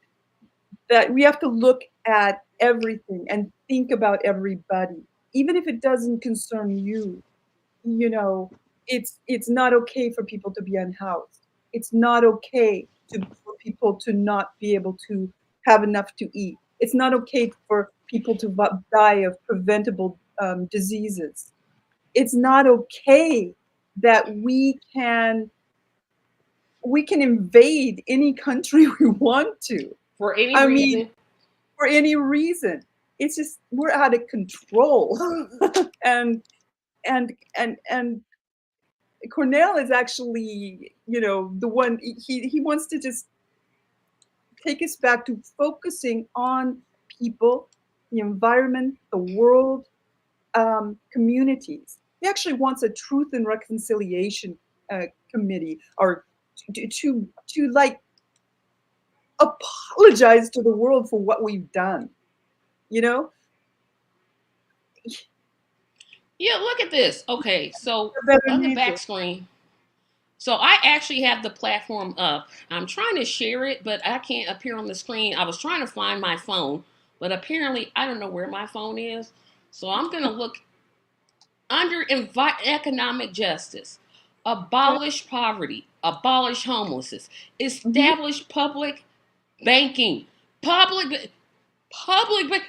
that we have to look at everything and think about everybody, even if it doesn't concern you. You know, it's not okay for people to be unhoused. It's not okay for people to not be able to have enough to eat. It's not okay for people to die of preventable diseases. It's not okay that we can invade any country we want to. For any I mean, reason. for any reason. It's just we're out of control. and and Cornell is actually, the one he wants to just take us back to focusing on people, the environment, the world, communities. He actually wants a truth and reconciliation committee, or to like apologize to the world for what we've done. You know, Yeah, look at this. Okay, so we're better on the back neighbor. screen, so I actually have the platform up. I'm trying to share it, but I can't appear on the screen. I was trying to find my phone, but apparently I don't know where my phone is. So I'm going to look under economic justice, Okay. abolish poverty, abolish homelessness, Hmm. establish public banking, public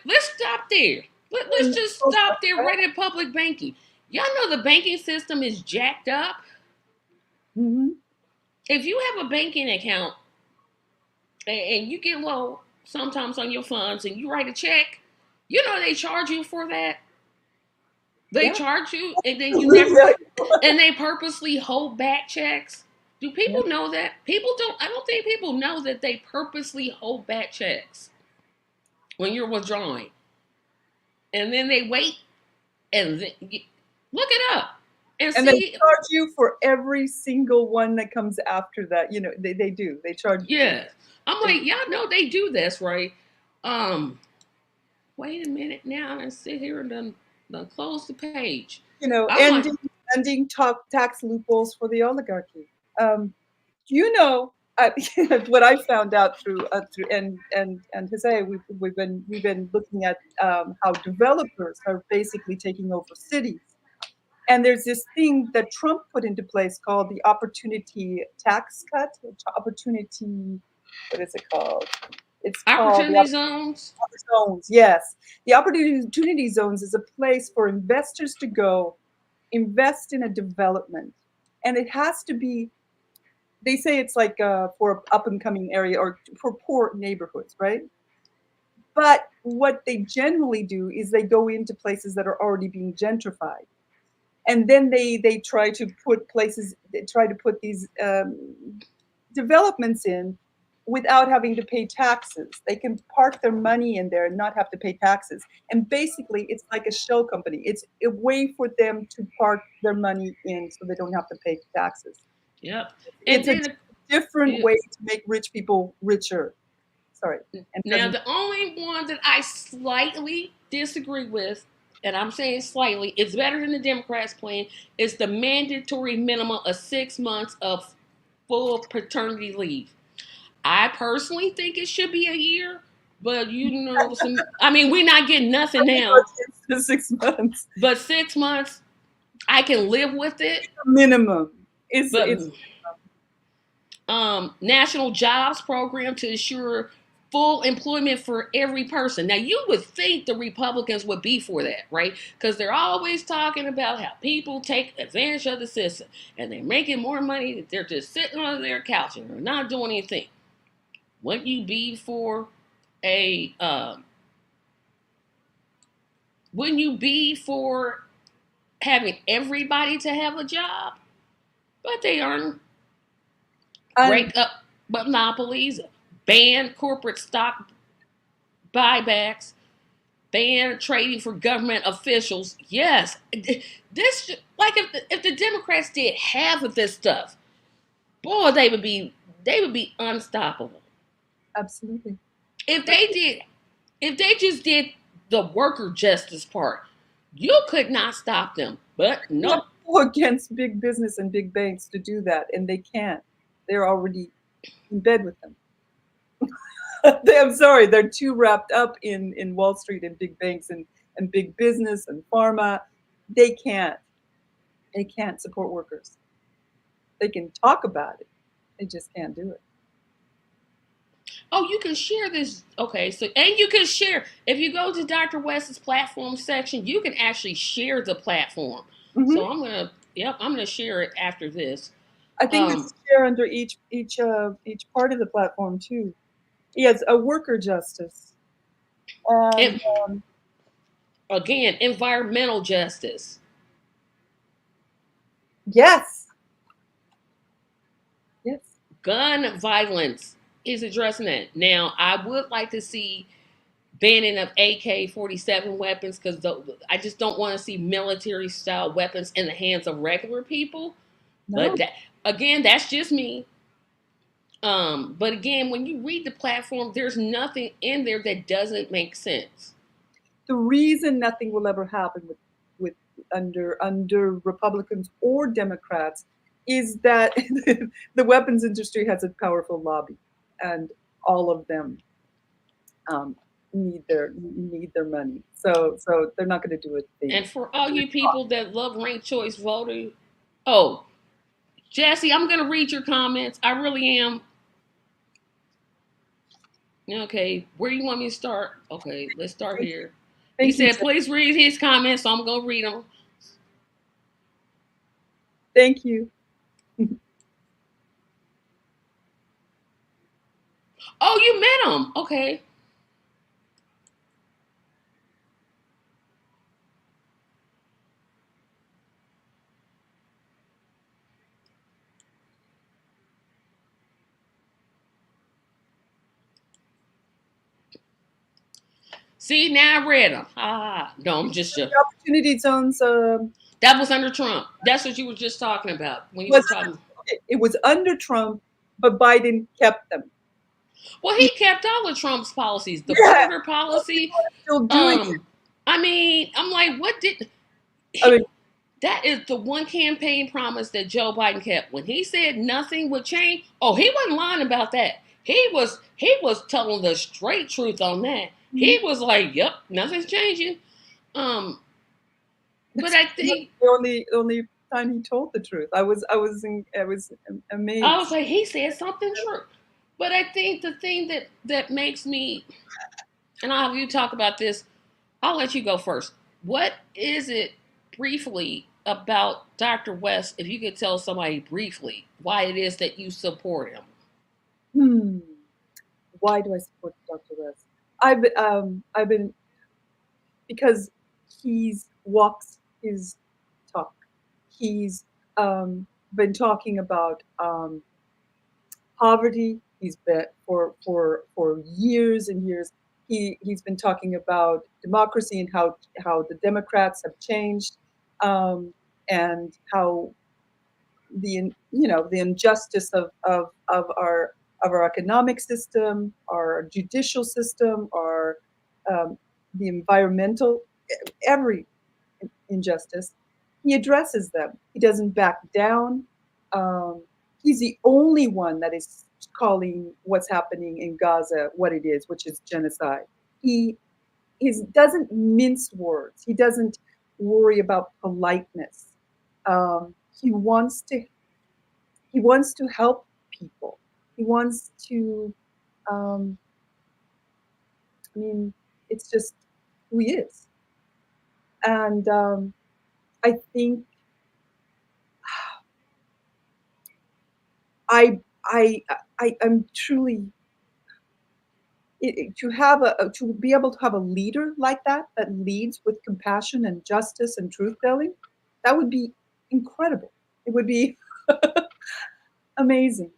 let's stop there. Let's just stop there right at public banking. Y'all know the banking system is jacked up. Hmm. If you have a banking account and you get low sometimes on your funds and you write a check, you know they charge you for that. They Yeah. charge you and then you never Yeah. and they purposely hold back checks. Do Yeah. people know that? People don't I don't think people know that they purposely hold back checks when you're withdrawing. And then they wait and then, look it up and And they see. charge you for every single one that comes after that. They do. They charge you for. Yeah, I'm like, y'all know they do this, right? Um, wait a minute now and sit here and then close the page. I'm like, Ending tax loopholes for the oligarchy. You know, I, what I found out through and Jose, we've been looking at how developers are basically taking over cities. And there's this thing that Trump put into place called the opportunity tax cut. Opportunity, what is it called? It's called the opportunity zones. zones. Yes, the opportunity zones is a place for investors to go invest in a development, and it has to be. They say it's like for up and coming area or for poor neighborhoods, right? But what they generally do is they go into places that are already being gentrified, and then they try to put these developments in without having to pay taxes. They can park their money in there and not have to pay taxes. And basically, it's like a shell company. It's a way for them to park their money in so they don't have to pay taxes. Yep. And It's a then different yeah, way to make rich people richer. Sorry. And now peasants. the only one that I slightly disagree with, and I'm saying slightly, it's better than the Democrats' plan, is the mandatory minimum of 6 months of full paternity leave. I personally think it should be a year, but I mean, we're not getting nothing now. The 6 months. But 6 months, I can live with it. Minimum. But It's national jobs program to ensure full employment for every person. Now, you would think the Republicans would be for that, right? Because they're always talking about how people take advantage of the system and they're making more money. They're just sitting on their couch and they're not doing anything. Wouldn't you be for a? Wouldn't you be for having everybody to have a job? But they aren't. and Break up monopolies, ban corporate stock buybacks, ban trading for government officials. Yes, this like if the Democrats did half of this stuff, boy, they would be unstoppable. absolutely. If they did, if they just did the worker justice part, you could not stop them. But We have no, to go against big business and big banks to do that, and they can't. They're already in bed with them. I'm sorry, they're too wrapped up in Wall Street and big banks and big business and pharma. They can't. They can't support workers. They can talk about it. They just can't do it. oh, you can share this. Okay, so and you can share if you go to Dr. West's platform section, you can actually share the platform. Hmm. So I'm gonna share it after this. I think Um, it's share under each part of the platform too. Yes, a worker justice, and and again, environmental justice, yes, yes, gun violence is addressing that. Now, I would like to see banning of AK-47 weapons because I just don't want to see military style weapons in the hands of regular people. But no. that again, that's just me. But again, when you read the platform, there's nothing in there that doesn't make sense. The reason nothing will ever happen with under Republicans or Democrats is that the weapons industry has a powerful lobby, and all of them um, need their money. So they're not going to do it. And for all you people that love ranked choice voting, oh, Jesse, I'm gonna read your comments. I really am. Okay, where do you want me to start? Okay, let's start Thank you, here. He thank you, said, Jen. please read his comments, so I'm gonna read them. Thank you. Oh, you met him. Okay. See, now I read them. Ah, no, I'm just The opportunity zones that was under Trump. That's what you were just talking about when you was were talking. it was under Trump, but Biden kept them. Well, He, he kept all of Trump's policies, the yeah, border most policy. people are still doing it. Um, I mean, I'm like, what did I mean, that is the one campaign promise that Joe Biden kept. When he said nothing would change, oh, he wasn't lying about that. He was telling the straight truth on that. He was like, "Yep, nothing's changing." Um, but it's I the think only time he told the truth. I was I was amazed. like, he said something true. But I think the thing that makes me, and I'll have you talk about this. I'll let you go first. What is it briefly about Dr. West, if you could tell somebody briefly why it is that you support him? Hmm. Why do I support Dr. West? I've been because he's walks his talk. He's been talking about poverty. He's been for years and years. He's been talking about democracy and how the Democrats have changed, and how the injustice of our economic system, our judicial system, our the environmental, every injustice. He addresses them. He doesn't back down. Um, he's the only one that is calling what's happening in Gaza what it is, which is genocide. He doesn't mince words. He doesn't worry about politeness. Um, he wants to he wants to help people. He wants to. Um, I mean, it's just who he is, and I think I I'm truly to have to be able to have a leader like that leads with compassion and justice and truth telling. That would be incredible. It would be amazing.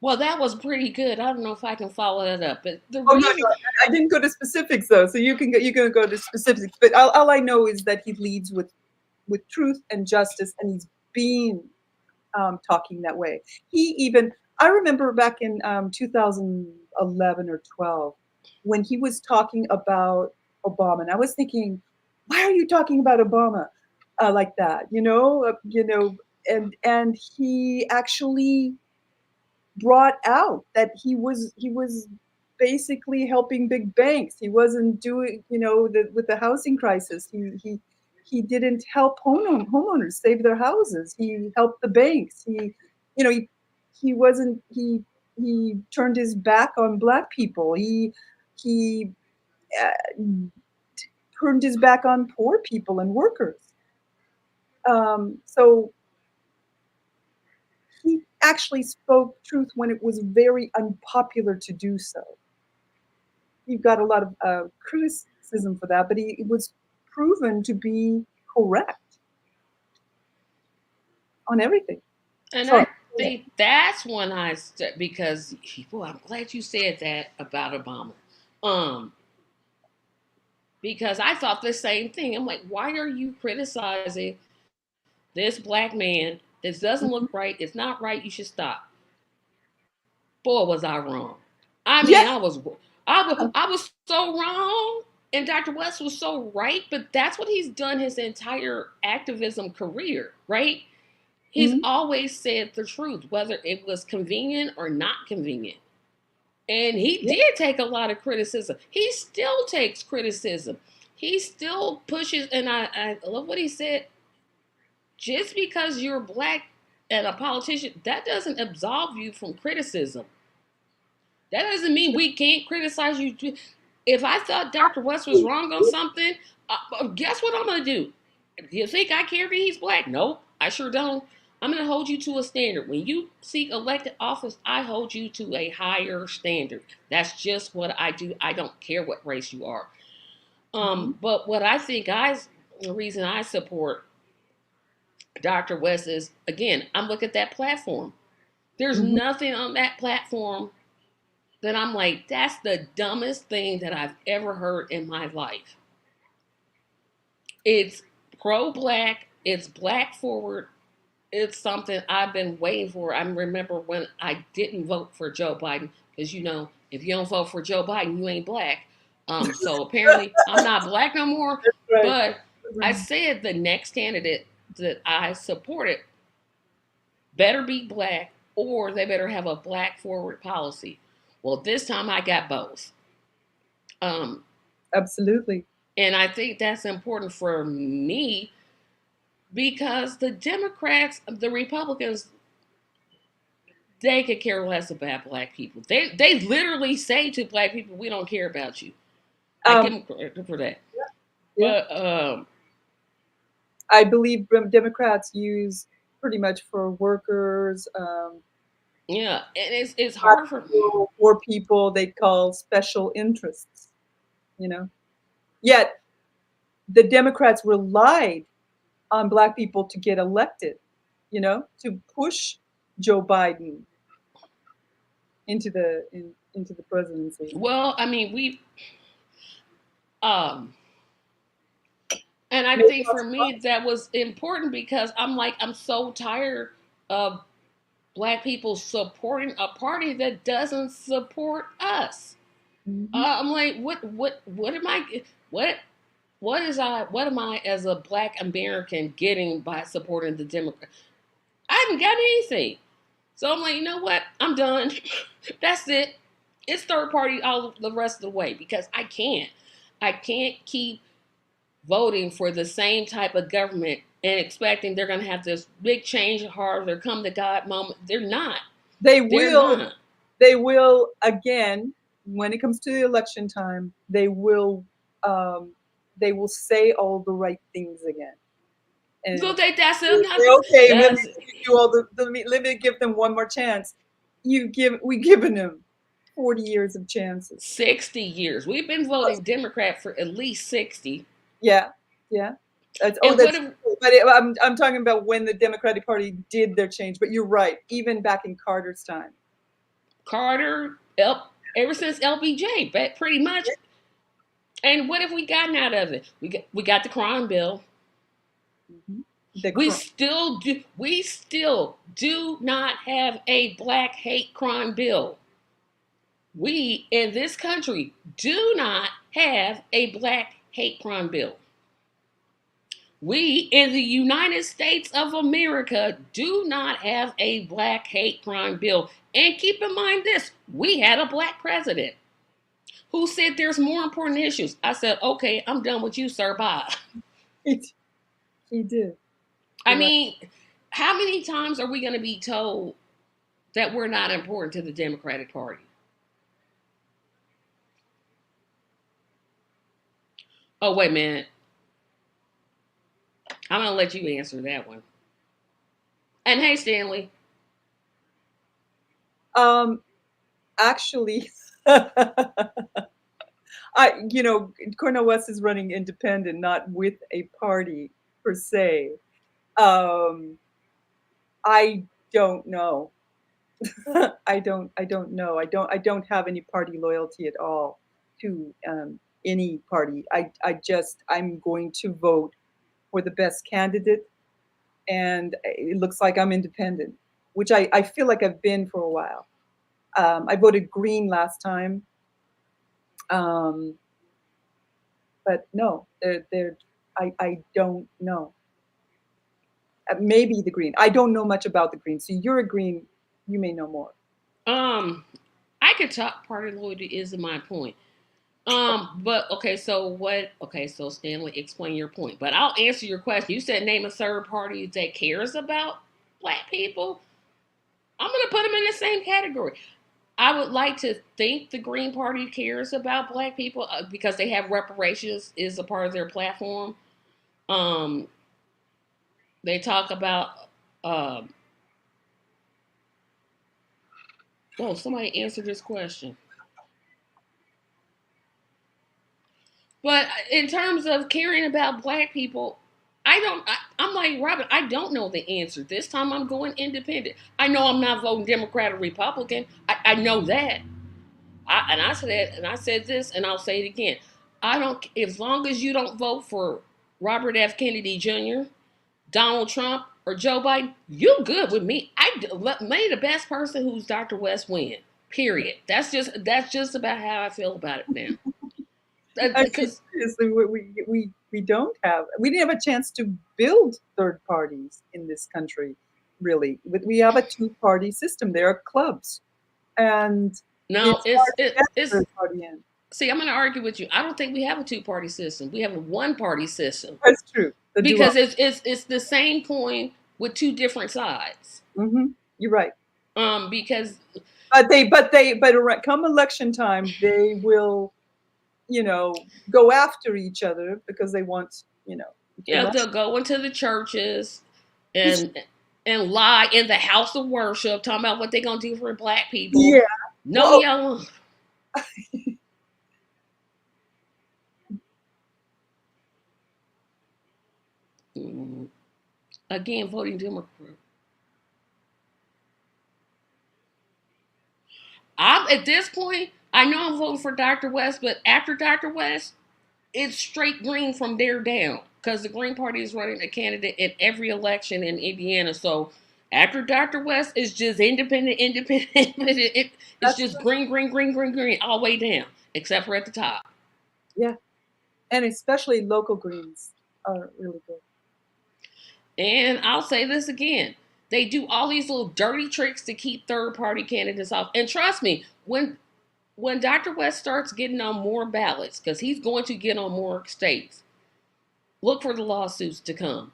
Well, that was pretty good. I don't know if I can follow that up, but the Oh no, reason, no, I didn't go to specifics though. So you can go to specifics. But all I know is that he leads with truth and justice, and he's been talking that way. He even I remember back in 2011 or 12 when he was talking about Obama, and I was thinking, why are you talking about Obama like that? And he actually brought out that he was basically helping big banks. He wasn't doing, with the housing crisis. He didn't help homeowners save their houses. He helped the banks. You know, he wasn't he turned his back on black people. He turned his back on poor people and workers. So he actually spoke truth when it was very unpopular to do so. He got a lot of criticism for that, but it was proven to be correct on everything. and Sorry. I think that's when because, well, I'm glad you said that about Obama. Um, because I thought the same thing. I'm like, why are you criticizing this black man? This doesn't Mhm. look right. It's not right. You should stop. Boy, was I wrong. I Yeah. mean, I was so wrong, and Dr. West was so right. But that's what he's done his entire activism career, right? He's Mhm. always said the truth, whether it was convenient or not convenient. And he Yeah. did take a lot of criticism. He still takes criticism. He still pushes, and I love what he said. Just because you're black and a politician, that doesn't absolve you from criticism. That doesn't mean we can't criticize you. If I thought Dr. West was wrong on something, guess what I'm going to do? Do you think I care that he's black? Nope, I sure don't. I'm going to hold you to a standard. When you seek elected office, I hold you to a higher standard. That's just what I do. I don't care what race you are. Mhm. But what I think the reason I support Dr. West is, again, I'm looking at that platform. There's Mhm. nothing on that platform that I'm like, that's the dumbest thing that I've ever heard in my life. It's pro black, it's black forward, it's something I've been waiting for. I remember when I didn't vote for Joe Biden, because if you don't vote for Joe Biden, you ain't black. So apparently I'm not black no more. That's right. But That's I right. said the next candidate that I supported better be black or they better have a black forward policy. Well, this time I got both. Um, Absolutely. and I think that's important for me because the Democrats, the Republicans, they could care less about black people. They literally say to black people, "We don't care about you." I give Um, them credit for that. yeah. But I believe Democrats use pretty much for workers, yeah, and it's hard for. poor people, they call special interests, you know. Yet the Democrats relied on black people to get elected, to push Joe Biden. into the presidency. Well, I mean, um, and I Maybe think not for me that was important because I'm so tired of black people supporting a party that doesn't support us. surprised. I'm like, what am I, what, what am I as a black American getting by supporting the Democrat? I haven't got anything. So I'm like, you know what? I'm done. That's it. It's third party all the rest of the way because I can't keep voting for the same type of government and expecting they're going to have this big change of heart or come to God moment. They're not. They They're will, not. they will again when it comes to the election time. Um, they will say all the right things again, So and that's they it. say, okay, let me That's do all let me give them one more chance. We given them 40 years of chances. 60 years. We've been voting Democrat for at least 60. Yeah, yeah. And what That's if true. But I'm talking about when the Democratic Party did their change. But you're right. Even back in Carter's time. Carter, ever since LBJ, but pretty much. And what have we gotten out of it? We got the crime bill. Mhm. The We still do not have a black hate crime bill. We in this country do not have a black hate crime bill. We in the United States of America do not have a black hate crime bill. And keep in mind this, we had a black president who said there's more important issues. I said, okay, I'm done with you, sir. Bye. he did. I You're right. mean, how many times are we going to be told that we're not important to the Democratic Party? Oh, wait a minute. I'm going to let you answer that one. And hey, Stanley. Um, actually, Cornel West is running independent, not with a party per se. Um, I don't know. I don't know. I don't have any party loyalty at all to any party. I'm going to vote for the best candidate, and it looks like I'm independent, which I feel like I've been for a while. I voted green last time, um, but no, I don't know. Maybe the green. I don't know much about the green. So you're a green. You may know more. Um, I could talk party loyalty is my point. But okay, so what? Okay, so Stanley, explain your point. But I'll answer your question. You said name a third party that cares about black people. I'm gonna put them in the same category. I would like to think the Green Party cares about black people because they have reparations is a part of their platform. Um, they talk about. Um, oh, somebody answered this question. But in terms of caring about black people, I'm like Robin. I don't know the answer. This time I'm going independent. I know I'm not voting Democrat or Republican. I know that. I said this, and I'll say it again. I don't. As long as you don't vote for Robert F. Kennedy Jr., Donald Trump, or Joe Biden, you good with me. Let the best person who's Dr. West win. Period. That's just about how I feel about it now. I mean, Because seriously, we didn't have a chance to build third parties in this country, really. We have a two-party system. There are clubs, and no, it's hard to get a it's. third party in. See, I'm going to argue with you. I don't think we have a two-party system. We have a one-party system That's true. The duo. because it's the same coin with two different sides. You're right. Because But come election time, they will, go after each other because they want, the money. they'll go into the churches and lie in the house of worship, talking about what they're gonna do for black people. Yeah. No, Well, y'all. Again, voting Democrat. at this point, I know I'm voting for Dr. West, but after Dr. West, it's straight green from there down because the Green Party is running a candidate in every election in Indiana. So after Dr. West, it's just independent, independent, independent. It's That's just green, green, green, green, green all the way down, except for at the top. yeah, and especially local greens are really good. And I'll say this again. They do all these little dirty tricks to keep third party candidates off. And trust me, when Dr. West starts getting on more ballots, because he's going to get on more states, look for the lawsuits to come.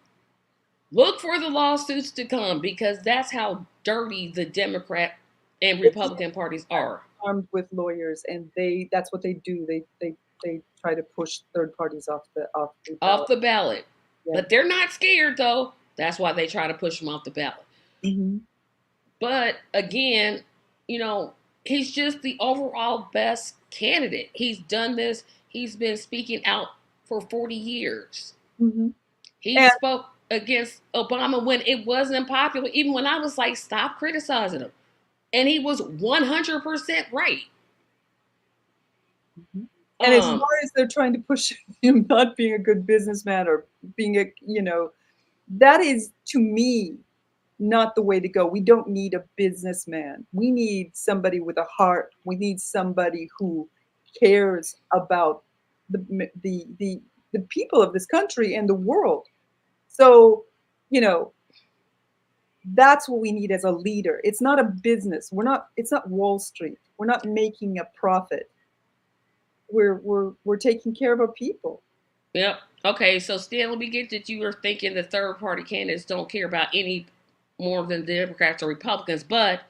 Look for the lawsuits to come because that's how dirty the Democrat and It's Republican parties are. armed with lawyers, and that's what they do. They try to push third parties off the Off ballot. the ballot. Yeah. But they're not scared though. That's why they try to push them off the ballot. Mm-hmm. But again, you know, he's just the overall best candidate. He's done this, he's been speaking out for 40 years. Mm-hmm. He And spoke against Obama when it wasn't popular, even when I was like, stop criticizing him. And he was 100% right. mm-hmm. And as Um, far as they're trying to push him not being a good businessman or being a, that is to me not the way to go. We don't need a businessman. We need somebody with a heart. We need somebody who cares about the the the, the people of this country and the world. So, you know, that's what we need as a leader. It's not a business. It's not Wall Street. We're not making a profit. We're taking care of our people. yep. Okay, so Stan, let me get that you were thinking the third party candidates don't care about any more than Democrats or Republicans, but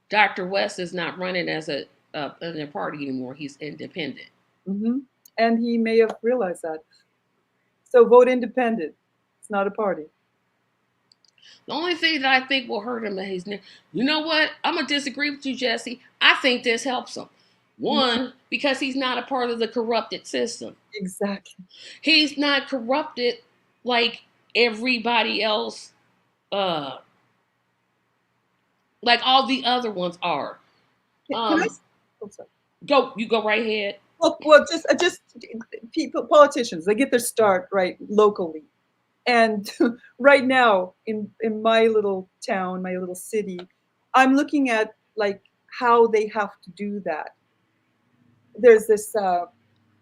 Dr. West is not running as a party anymore. He's independent. Hmm. And he may have realized that. So vote independent. It's not a party. The only thing that I think will hurt him is, you know what? I'm gonna disagree with you, Jesse. I think this helps him. Mhm. One, because he's not a part of the corrupted system. Exactly. He's not corrupted like everybody else, uh, like all the other ones are. Can I? Um, Oh, sorry. you go right ahead. Well, just people, politicians. They get their start right locally, and right now in my little town, my little city, I'm looking at like how they have to do that. There's this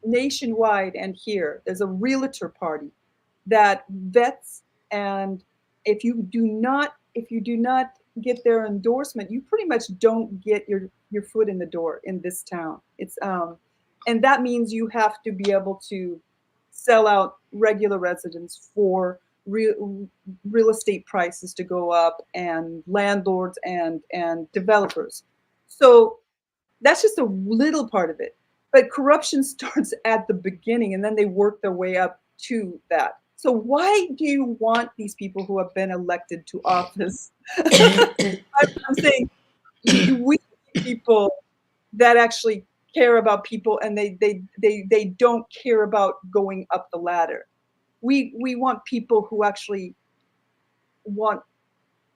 nationwide, and here there's a realtor party that vets, and if you do not get their endorsement, you pretty much don't get your foot in the door in this town. It's and that means you have to be able to sell out regular residents for real estate prices to go up, and landlords and developers. So that's just a little part of it. But corruption starts at the beginning and then they work their way up to that. So why do you want these people who have been elected to office? I'm saying we need people that actually care about people, and they don't care about going up the ladder. We want people who actually want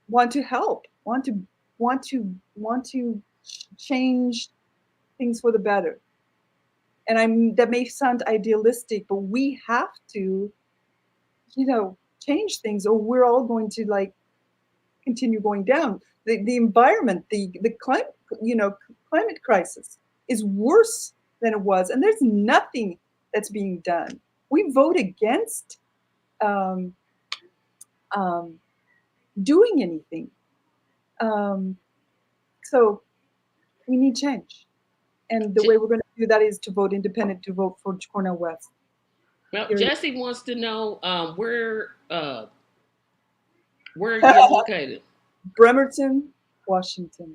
want to help, want to change things for the better. And that may sound idealistic, but we have to, change things, or we're all going to like continue going down. The environment, the climate, climate crisis is worse than it was, and there's nothing that's being done. We vote against um, um, doing anything. Um, so we need change, and the way we're going to do that is to vote independent, to vote for Cornel West. Well, Period. Jesse wants to know where you're located. Bremerton, Washington.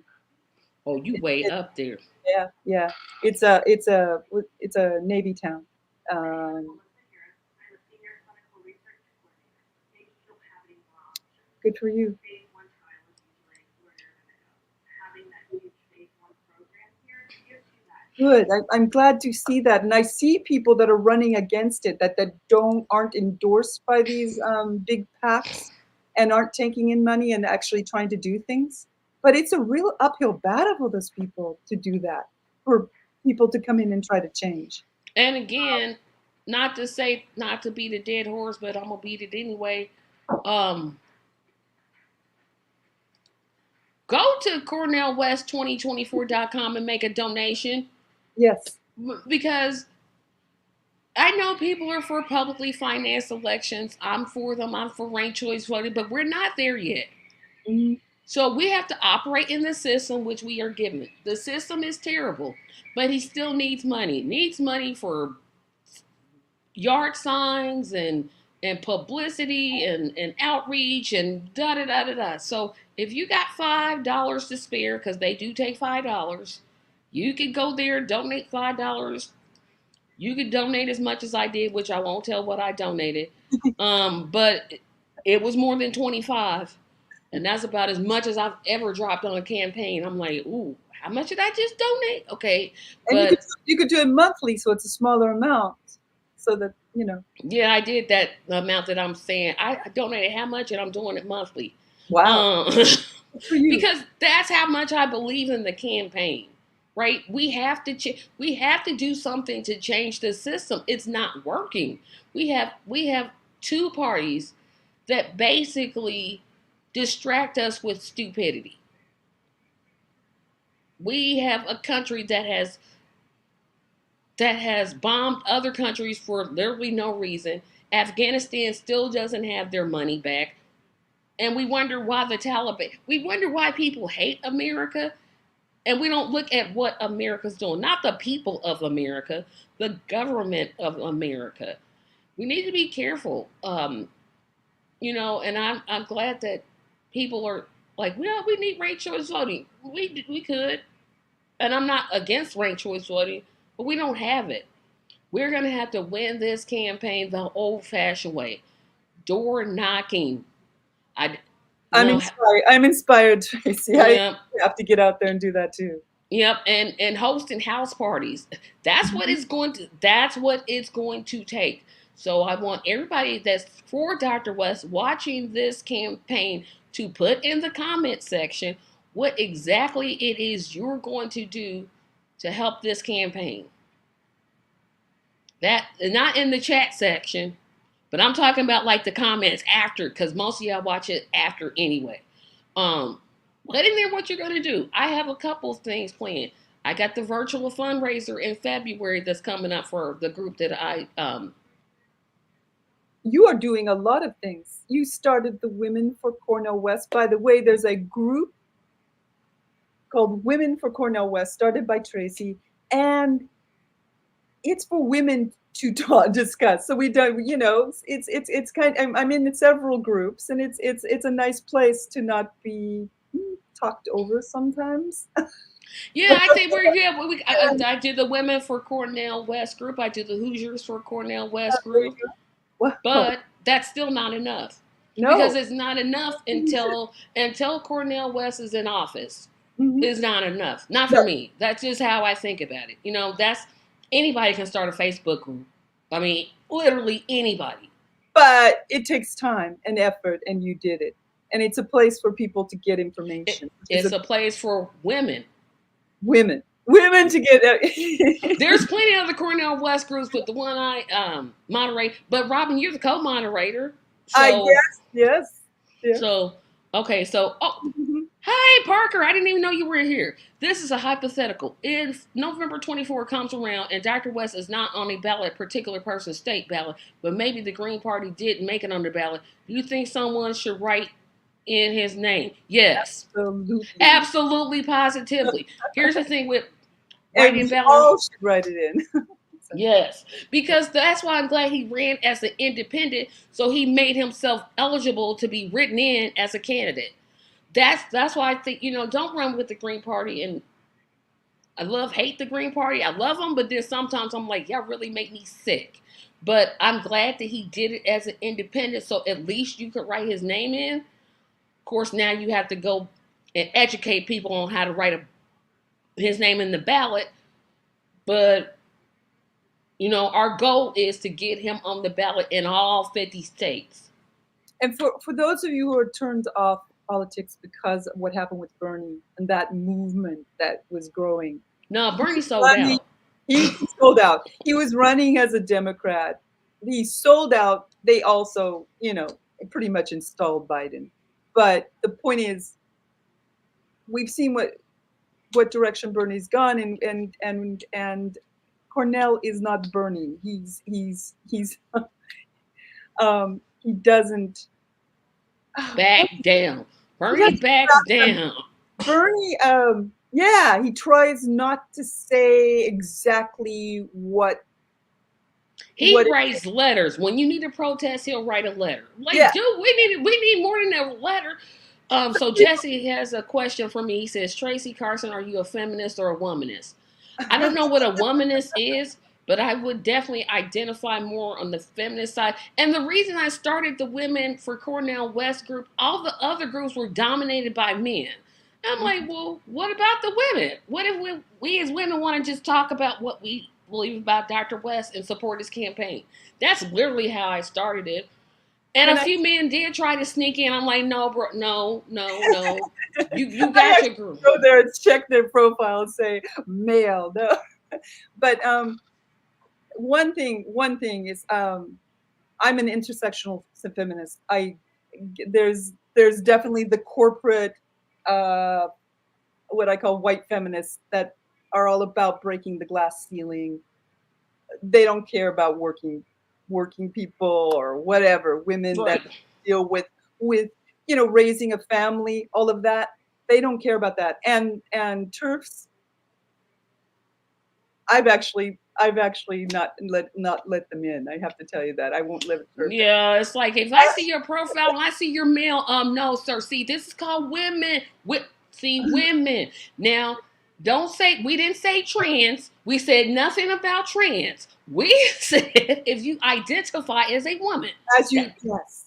Oh, you It, way it, up there. yeah, yeah. It's a Navy town. Good for you. Good. I'm glad to see that, and I see people that are running against it that aren't endorsed by these big PACs and aren't taking in money and actually trying to do things. But it's a real uphill battle for those people to do that. for people to come in and try to change. And again, not to say not to beat a dead horse, but I'm gonna beat it anyway. Um, Go to cornelwest2024.com and make a donation Yes. because I know people are for publicly financed elections. I'm for them. I'm for ranked choice voting, but we're not there yet. Mm-hmm. So we have to operate in the system which we are given. The system is terrible, but he still needs money. Needs money for yard signs and publicity and outreach and da da da da da. So if you got $5 to spare, because they do take $5, you could go there, donate $5. You could donate as much as I did, which I won't tell what I donated. But it was more than 25, and that's about as much as I've ever dropped on a campaign. I'm like, ooh, how much did I just donate? Okay, And but you could do it monthly, so it's a smaller amount, so that you know. yeah, I did that amount that I'm saying. I donated how much, and I'm doing it monthly. Wow, Um, good for you. because that's how much I believe in the campaign. Right? We have to do something to change the system. It's not working. We have two parties that basically distract us with stupidity. We have a country that has bombed other countries for literally no reason. Afghanistan still doesn't have their money back. And we wonder why the Taliban, we wonder why people hate America. And we don't look at what America's doing. Not the people of America, the government of America. We need to be careful. And I'm glad that people are like, well, we need ranked choice voting. We could. And I'm not against ranked choice voting, but we don't have it. We're going to have to win this campaign the old fashioned way, door knocking. I, you I'm know, inspired. I'm inspired, Tracy. I yeah, have to get out there and do that too. yep, and hosting house parties. That's what Mhm. it's going to. That's what it's going to take. So I want everybody that's for Dr. West watching this campaign to put in the comment section what exactly it is you're going to do to help this campaign. That not in the chat section, but I'm talking about like the comments after, because most of y'all watch it after anyway. Um, Let in there what you're gonna do. I have a couple of things planned. I got the virtual fundraiser in February that's coming up for the group that I You are doing a lot of things. You started the Women for Cornell West. By the way, there's a group called Women for Cornell West, started by Tracy, and it's for women to discuss. So we don't, it's kind. I'm in several groups, and it's a nice place to not be talked over sometimes. yeah, I think we're yeah I did the Women for Cornell West group. I did the Hoosiers for Cornell West There you group, go. Wow. but that's still not enough because No. it's not enough until Cornell West is in office. Mhm. Is not enough. Not for No. me. That's just how I think about it. That's anybody can start a Facebook group. I mean, literally anybody. But it takes time and effort, and you did it. And it's a place for people to get It, information, which is it's a place for women. women to get. There's plenty of the Cornell West groups, but the one I moderate. But Robin, you're the co-moderator, I so yes, yes. so okay. So Mhm. hey Parker, I didn't even know you were here. This is a hypothetical. If November 24 comes around and Dr. West is not on a ballot, particular person's state ballot, but maybe the Green Party didn't make it on the ballot, do you think someone should write in his name? Yes. Absolutely. Absolutely, positively. Here's the thing with And writing we ballot. all should write it in. So, Yes, because that's why I'm glad he ran as an independent, so he made himself eligible to be written in as a candidate. That's why I think don't run with the Green Party. And hate the Green Party. I love them, but then sometimes I'm like, y'all really make me sick. But I'm glad that he did it as an independent, so at least you could write his name in. Of course, now you have to go and educate people on how to write his name in the ballot. But our goal is to get him on the ballot in all 50 states. and for those of you who are turned off politics because of what happened with Bernie and that movement that was growing, No, Bernie sold Running, out. he sold out. He was running as a Democrat. He sold out. They also, pretty much installed Biden. But the point is, we've seen what direction Bernie's gone, and Cornel is not Bernie. He's he doesn't. Back down. He Bernie doesn't backs down. Bernie, yeah, he tries not to say exactly what He it writes letters. When you need to protest, he'll write a letter. Like, yeah. dude, we need more than a letter. So Jesse has a question for me. He says, Tracy Carson, are you a feminist or a womanist? I don't know what a womanist is, but I would definitely identify more on the feminist side. And the reason I started the Women for Cornel West group, all the other groups were dominated by men. I'm like, well, what about the women? What if we as women want to just talk about what we believe about Dr. West and support his campaign? That's literally how I started it. And a Can I few men did try to sneak in. I'm like, no, bro, no, no, no. You I got have your to group. go there and check their profile and say male. No. But one thing is I'm an intersectional feminist. There's definitely the corporate uh what I call white feminists that are all about breaking the glass ceiling. They don't care about working people or whatever, women that Right. deal with raising a family, all of that. They don't care about that. And turfs, I've actually not let them in. I have to tell you that. I won't let a turf in. Yeah, it's like if I see your profile and I see your male, no, sir. See, this is called women. See, women. Now, don't say we didn't say trans. We said nothing about trans. We said if you identify as a woman. As you That yes,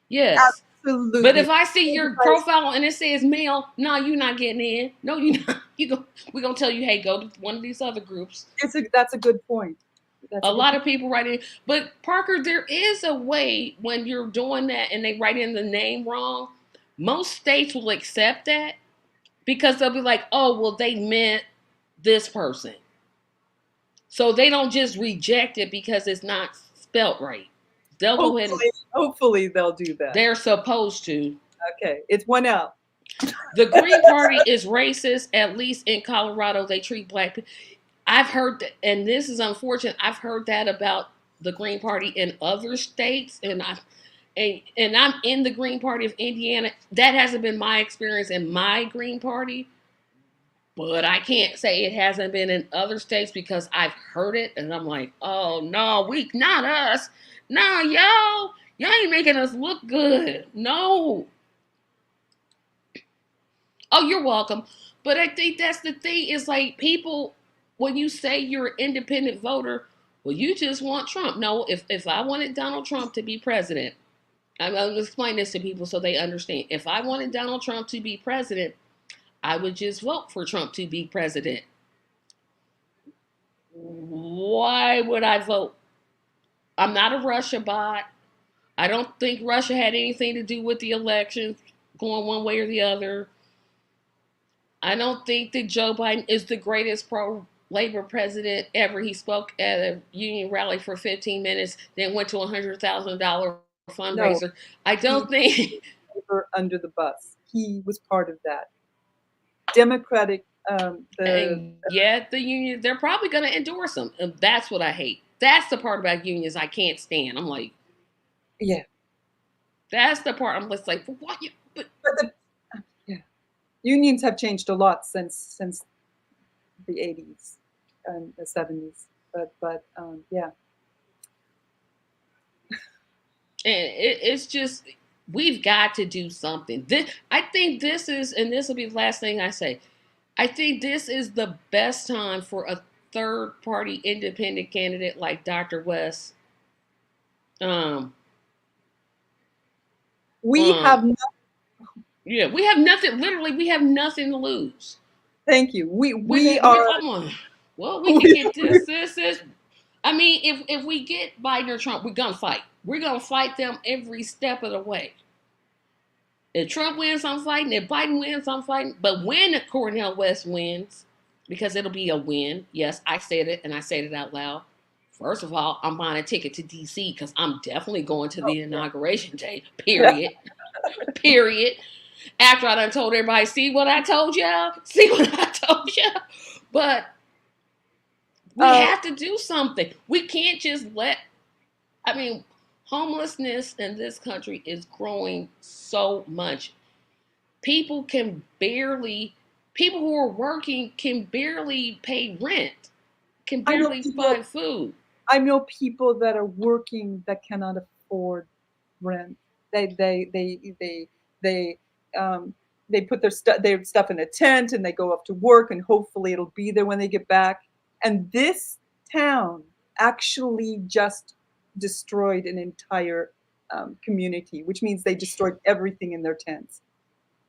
yes. But absolutely. if I see your profile and it says male, no, you're not getting in. No, you not. We're gonna tell you, hey, go to one of these other groups. That's a good point. That's A a good lot point. of people write in, but Parker, there is a way when you're doing that and they write in the name wrong. Most states will accept that because they'll be like, oh, well, they meant this person. So they don't just reject it because it's not spelt right. They'll go ahead and Hopefully they'll do that. they're supposed to. Okay, it's one L. The Green Party is racist, at least in Colorado. They treat black people. I've heard that, and this is unfortunate. I've heard that about the Green Party in other states, and I'm in the Green Party of Indiana. That hasn't been my experience in my Green Party, but I can't say it hasn't been in other states because I've heard it, and I'm like, oh no, we not us. No, y'all ain't making us look good. No. Oh, you're welcome. But I think that's the thing is like people, when you say you're an independent voter, well, you just want Trump. No, if I wanted Donald Trump to be president, I'm going to explain this to people so they understand. If I wanted Donald Trump to be president, I would just vote for Trump to be president. Why would I vote? I'm not a Russia bot. I don't think Russia had anything to do with the elections going one way or the other. I don't think that Joe Biden is the greatest pro labor president ever. He spoke at a union rally for 15 minutes, then went to $100,000 No, fundraiser. I he don't think, never under the bus. He was part of that. Democratic, the and yet the union, they're probably going to endorse him. And that's what I hate. That's the part about unions I can't stand. I'm like, yeah, that's the part I'm just like, well, why you? But but yeah, unions have changed a lot since the 80s and the 70s. But yeah, and it's just we've got to do something. I think this is, and this will be the last thing I say. I think this is the best time for a third party independent candidate like Dr. West. Um, we um, have. No, yeah, we have nothing. Literally, we have nothing to lose. thank you. We We we got, we are. oh, well, we can get this. I mean, if we get Biden or Trump, we're gonna fight. We're gonna fight them every step of the way. If Trump wins, I'm fighting. If Biden wins, I'm fighting. But when Cornel West wins, because it'll be a win. Yes, I said it and I said it out loud. First of all, I'm buying a ticket to DC because I'm definitely going to Oh, the inauguration day. yeah. Period. Period. After I done told everybody, see what I told y'all? See what I told y'all? But we Uh, have to do something. We can't just let, I mean, homelessness in this country is growing so much. People can barely, people who are working can barely pay rent, can I know barely people. buy food. I know people that are working that cannot afford rent. They um, they put their stuff in a tent and they go up to work and hopefully it'll be there when they get back. And this town actually just destroyed an entire community, which means they destroyed everything in their tents.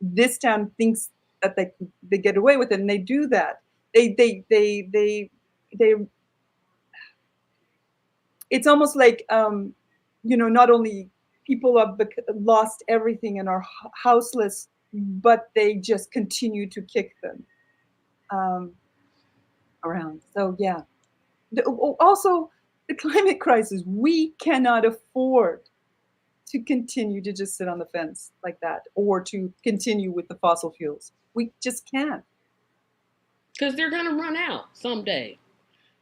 This town thinks that they get away with it, and they do that. They It's almost like not only people have lost everything and are houseless, but they just continue to kick them um, around. So yeah. Also, the climate crisis. We cannot afford to continue to just sit on the fence like that, or to continue with the fossil fuels. We just can't. Because they're going to run out someday.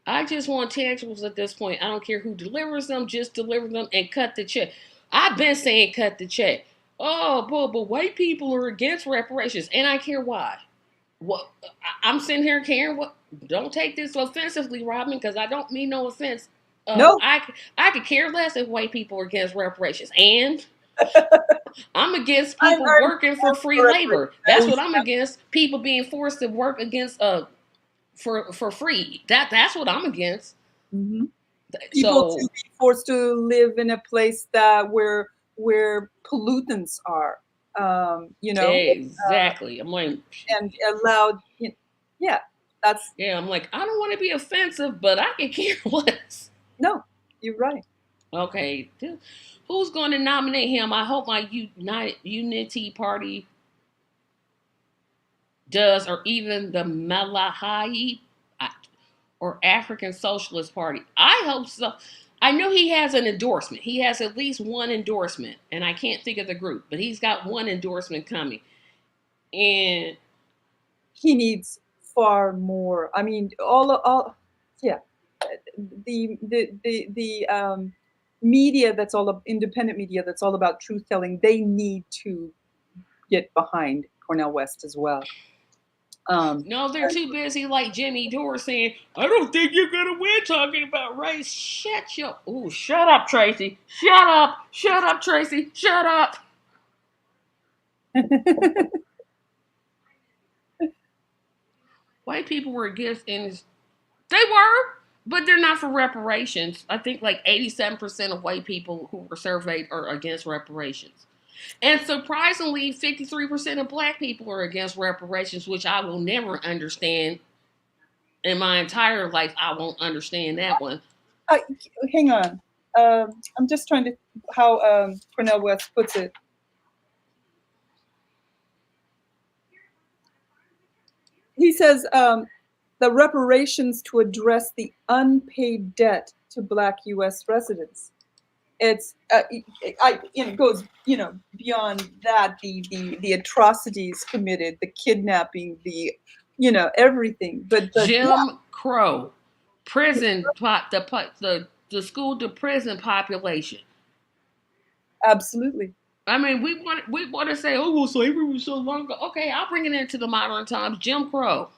I just want tangibles at this point. I don't care who delivers them, just deliver them and cut the check. I've been saying cut the check. Oh, but white people are against reparations, and I care why. What I'm sitting here caring. What? Don't take this offensively, Robin, because I don't mean no offense. No. I could care less if white people are against reparations, and I'm against people I'm working for free for labor. That's what reparations. I'm against. People being forced to work against for free. That's what I'm against. Mm-hmm. People to So be forced to live in a place that where pollutants are, exactly, I'm like, and allowed. Yeah, that's yeah, I'm like, I don't want to be offensive, but I can care less. no. You're right. Okay, who's going to nominate him? I hope my Unity Party does, or even the Malahi or African Socialist Party. I hope so. I know he has an endorsement. He has at least one endorsement, and I can't think of the group, but he's got one endorsement coming. And He needs far more. I mean, all yeah. The media that's independent media that's all about truth telling. They need to get behind Cornel West as well. Um, no, they're too busy like Jimmy Dore saying, I don't think you're gonna win talking about race. Shut up, Tracy. Shut up. Shut up, Tracy. Shut up. White people were against, and they were, but they're not for reparations. I think like 87% of white people who were surveyed are against reparations. And surprisingly, 53% of black people are against reparations, which I will never understand in my entire life. I won't understand that one. I, hang on. I'm just trying to how Cornel West puts it. He says the reparations to address the unpaid debt to Black U.S. residents. It's it goes beyond that, the atrocities committed, the kidnapping, the everything. But yeah, Jim Crow, prison, the school to prison population. absolutely. I mean, we want to say, oh, well, slavery was so long ago. Okay, I'll bring it into the modern times. Jim Crow,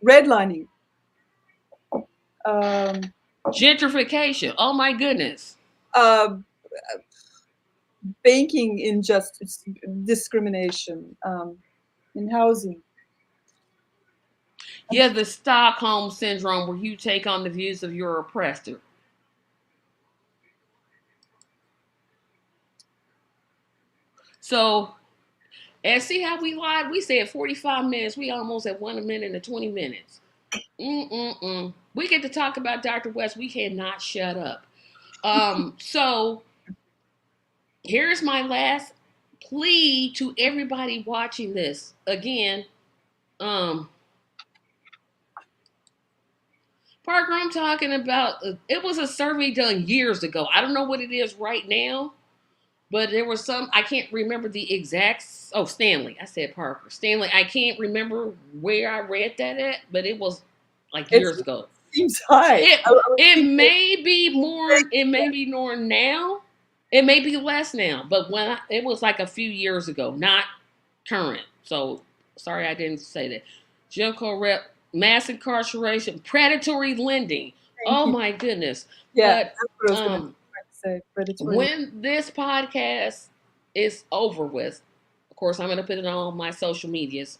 Redlining, um, gentrification. Oh my goodness. uh, banking injustice, discrimination, in housing. Yeah, the Stockholm syndrome, where you take on the views of your oppressor. So, and see how we lied? We said 45 minutes. We almost at 1 minute and 20 minutes. Mm-mm-mm. We get to talk about Dr. West. We cannot shut up. So here's my last plea to everybody watching this. Again, um, Parker, I'm talking about, it was a survey done years ago. I don't know what it is right now, but there was some, I can't remember the exact, oh, Stanley. I said Parker. Stanley, I can't remember where I read that at, but it was like It years ago. seems high. It I was it thinking, may be more, it may be more now. It may be less now, but it was like a few years ago, not current. So sorry I didn't say that. Jim Crow rep, mass incarceration, predatory lending. thank Oh you. my goodness. Yeah, But that's what I was going to say. Predatory. when this podcast is over with, of course I'm gonna put it on all my social medias.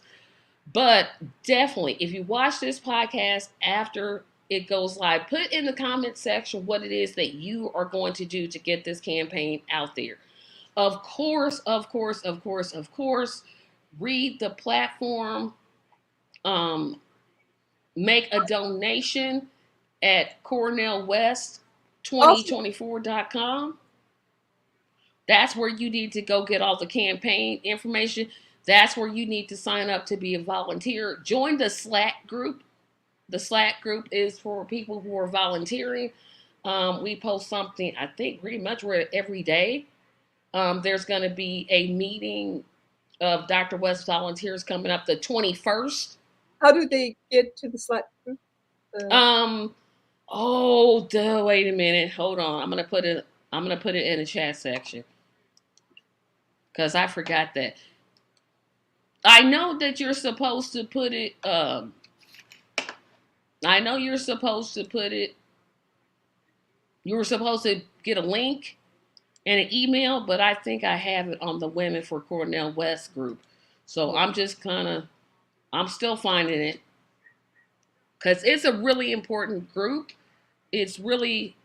But definitely, if you watch this podcast after it goes live, put in the comment section what it is that you are going to do to get this campaign out there. Of course, of course, of course, of course, read the platform, um, make a donation at Cornel West Also, 2024.com. That's where you need to go get all the campaign information. That's where you need to sign up to be a volunteer. Join the Slack group. The Slack group is for people who are volunteering. We post something, I think, pretty much every day. There's going to be a meeting of Dr. West volunteers coming up the 21st. how do they get to the Slack group? Um, oh, duh, wait a minute. Hold on. I'm gonna put it in the chat section because I forgot that. I know that you're supposed to put it. I know you're supposed to put it. You were supposed to get a link and an email, but I think I have it on the Women for Cornel West group. So I'm just I'm still finding it because it's a really important group. It's really,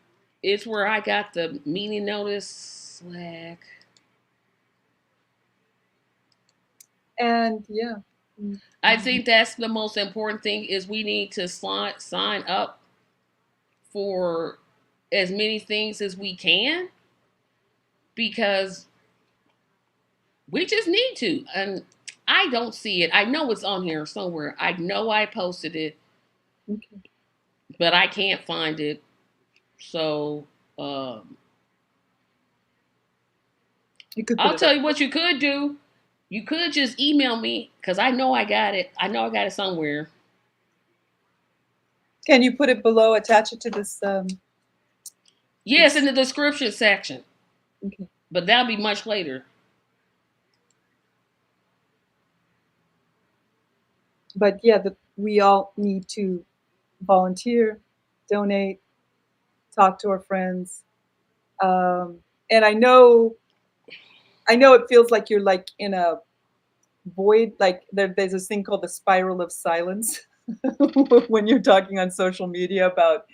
it's where I got the meeting notice. Slack. And yeah. I think that's the most important thing is we need to sign up for as many things as we can because we just need to. And I don't see it. I know it's on here somewhere. I know I posted it, Okay. but I can't find it. So You could put I'll it up. tell you what you could do. You could just email me because I know I got it. I know I got it somewhere. Can you put it below? Attach it to this. Yes, in the description section, Okay. but that'll be much later. But yeah, we all need to volunteer, donate, talk to our friends, and I know it feels like you're like in a void. Like there's this thing called the spiral of silence when you're talking on social media about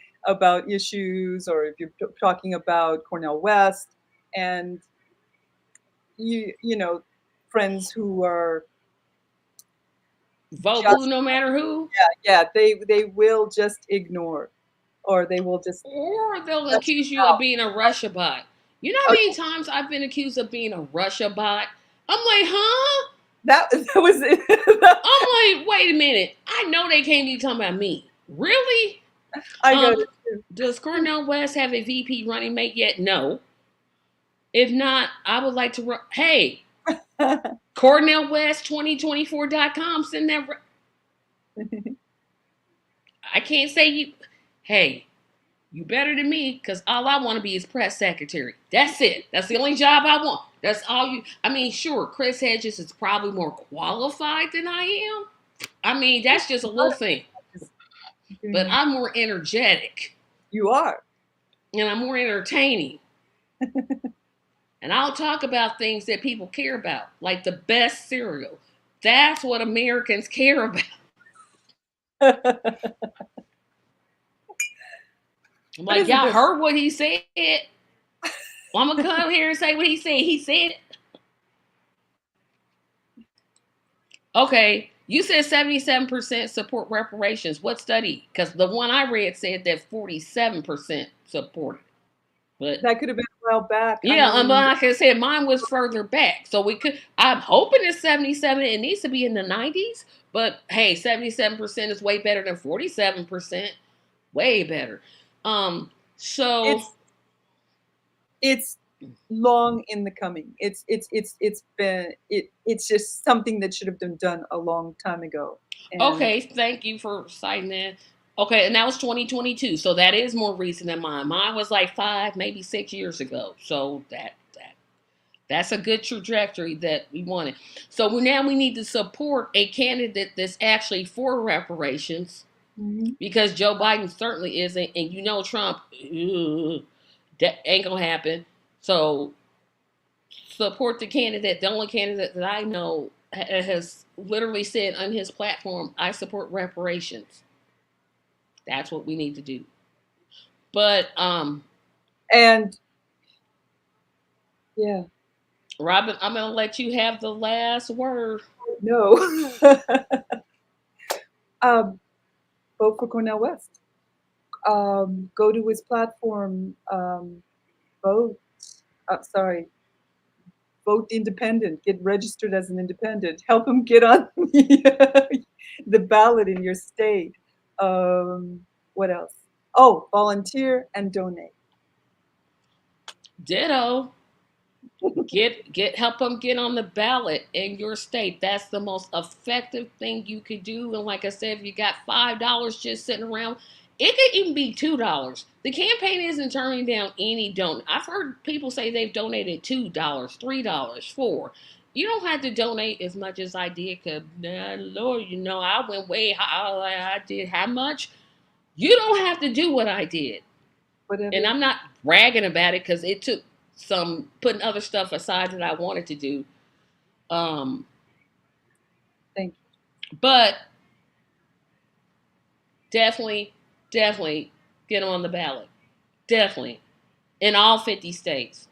issues, or if you're talking about Cornel West, and you know friends who are Vote blue just no matter who. yeah they will just ignore, or they will just Or they'll shut accuse you you of out. being a Russia bot. You know how Oh, many times I've been accused of being a Russia bot? I'm like, huh? that was it. I'm like, wait a minute. I know they can't be talking about me. Really? I got it Does Cornel West have a VP running mate yet? No. If not, I would like to hey, too. CornelWest2024.com. Send that. I can't say you. Hey, you better than me because all I want to be is press secretary. That's it. That's the only job I want. That's all you. I mean, sure, Chris Hedges is probably more qualified than I am. I mean, that's just a little thing. But I'm more energetic You are. and I'm more entertaining. And I'll talk about things that people care about, like the best cereal. That's what Americans care about. I'm But like, isn't y'all it? heard what he said? Well, I'm gonna come here and say what he said. He said, okay, you said 77% support reparations. What study? Because the one I read said that 47% supported. But That could have been a while back. I yeah, mean, like I said, mine was further back. So we could, I'm hoping it's 77. It needs to be in the 90s. But hey, 77% is way better than 47%. way better. So It's it's long in the coming. It's just something that should have been done a long time ago. And okay, thank you for citing that. Okay, and that was 2022, so that is more recent than mine. Mine was like 5, maybe 6 years ago. So that's a good trajectory that we wanted. So now we need to support a candidate that's actually for reparations mhm. because Joe Biden certainly isn't, and you know Trump, that ain't gonna happen. So support the candidate. The only candidate that I know has literally said on his platform, "I support reparations." That's what we need to do. But And yeah, Robin, I'm gonna let you have the last word. no. um, Vote for Cornel West. Go to his platform. Vote. Sorry, vote independent. Get registered as an independent. Help him get on the ballot in your state. What else? Oh, volunteer and donate. Ditto. Get help them get on the ballot in your state. That's the most effective thing you could do. And like I said, if you got $5 just sitting around, it could even be $2. The campaign isn't turning down any donate. I've heard people say they've donated $2, $3, $4. You don't have to donate as much as I did, cause Lord, you know I went way high. I did how much? You don't have to do what I did, and Whatever. I'm not bragging about it because it took some putting other stuff aside that I wanted to do. Um, Thank but definitely, definitely get them on the ballot. Definitely in all 50 states.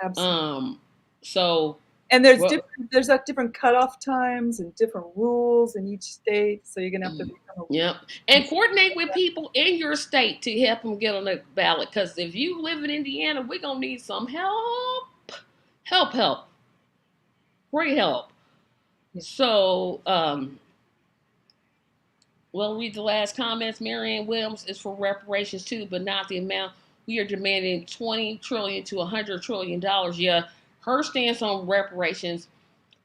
you. Absolutely. Um, so And there's well, different there's like different cutoff times and different rules in each state. So you're gonna have to become yep, and coordinate with people in your state to help them get on the ballot. Because if you live in Indiana, we're gonna need some help, help, great help. yeah. So we'll read the last comments. Marianne Williams is for reparations too, but not the amount. We are demanding 20 trillion to $100 trillion. Yeah, her stance on reparations.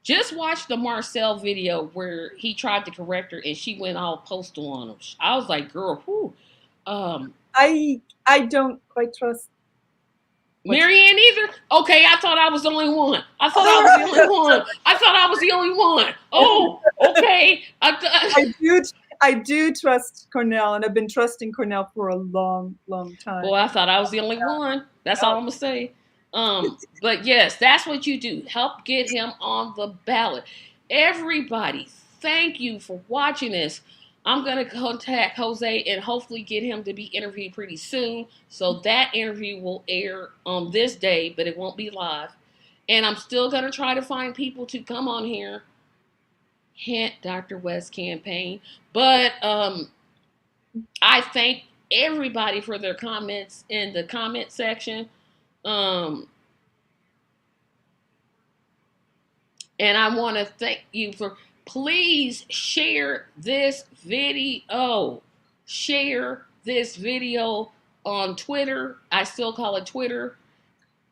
Just watch the Marcel video where he tried to correct her and she went all postal on him. I was like, girl, whoo. Um, I don't quite trust what she Marianne either? Okay, I thought I was the only one. I thought I was the only one. I thought I was the only one. Oh, okay. I do I do trust Cornell, and I've been trusting Cornell for a long, long Boy, time. I thought I was the only one. That's Oh, all I'm gonna say. But yes, that's what you do. Help get him on the ballot. Everybody, thank you for watching this. I'm gonna contact Jose and hopefully get him to be interviewed pretty soon. So that interview will air on this day, but it won't be live. And I'm still gonna try to find people to come on here. Hint, Dr. West campaign. But I thank everybody for their comments in the comment section. Um, and I want to thank you for please share this video. Share this video on Twitter. I still call it Twitter.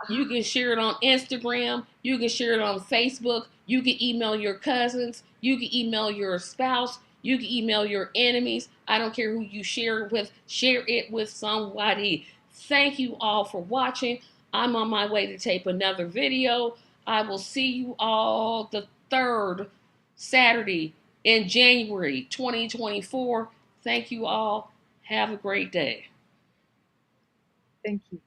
You can share it on Instagram. You can share it on Facebook. You can email your cousins. You can email your spouse. You can email your enemies. I don't care who you share it with. Share it with somebody. Thank you all for watching. I'm on my way to tape another video. I will see you all the third Saturday in January 2024. Thank you all. Have a great day. thank you.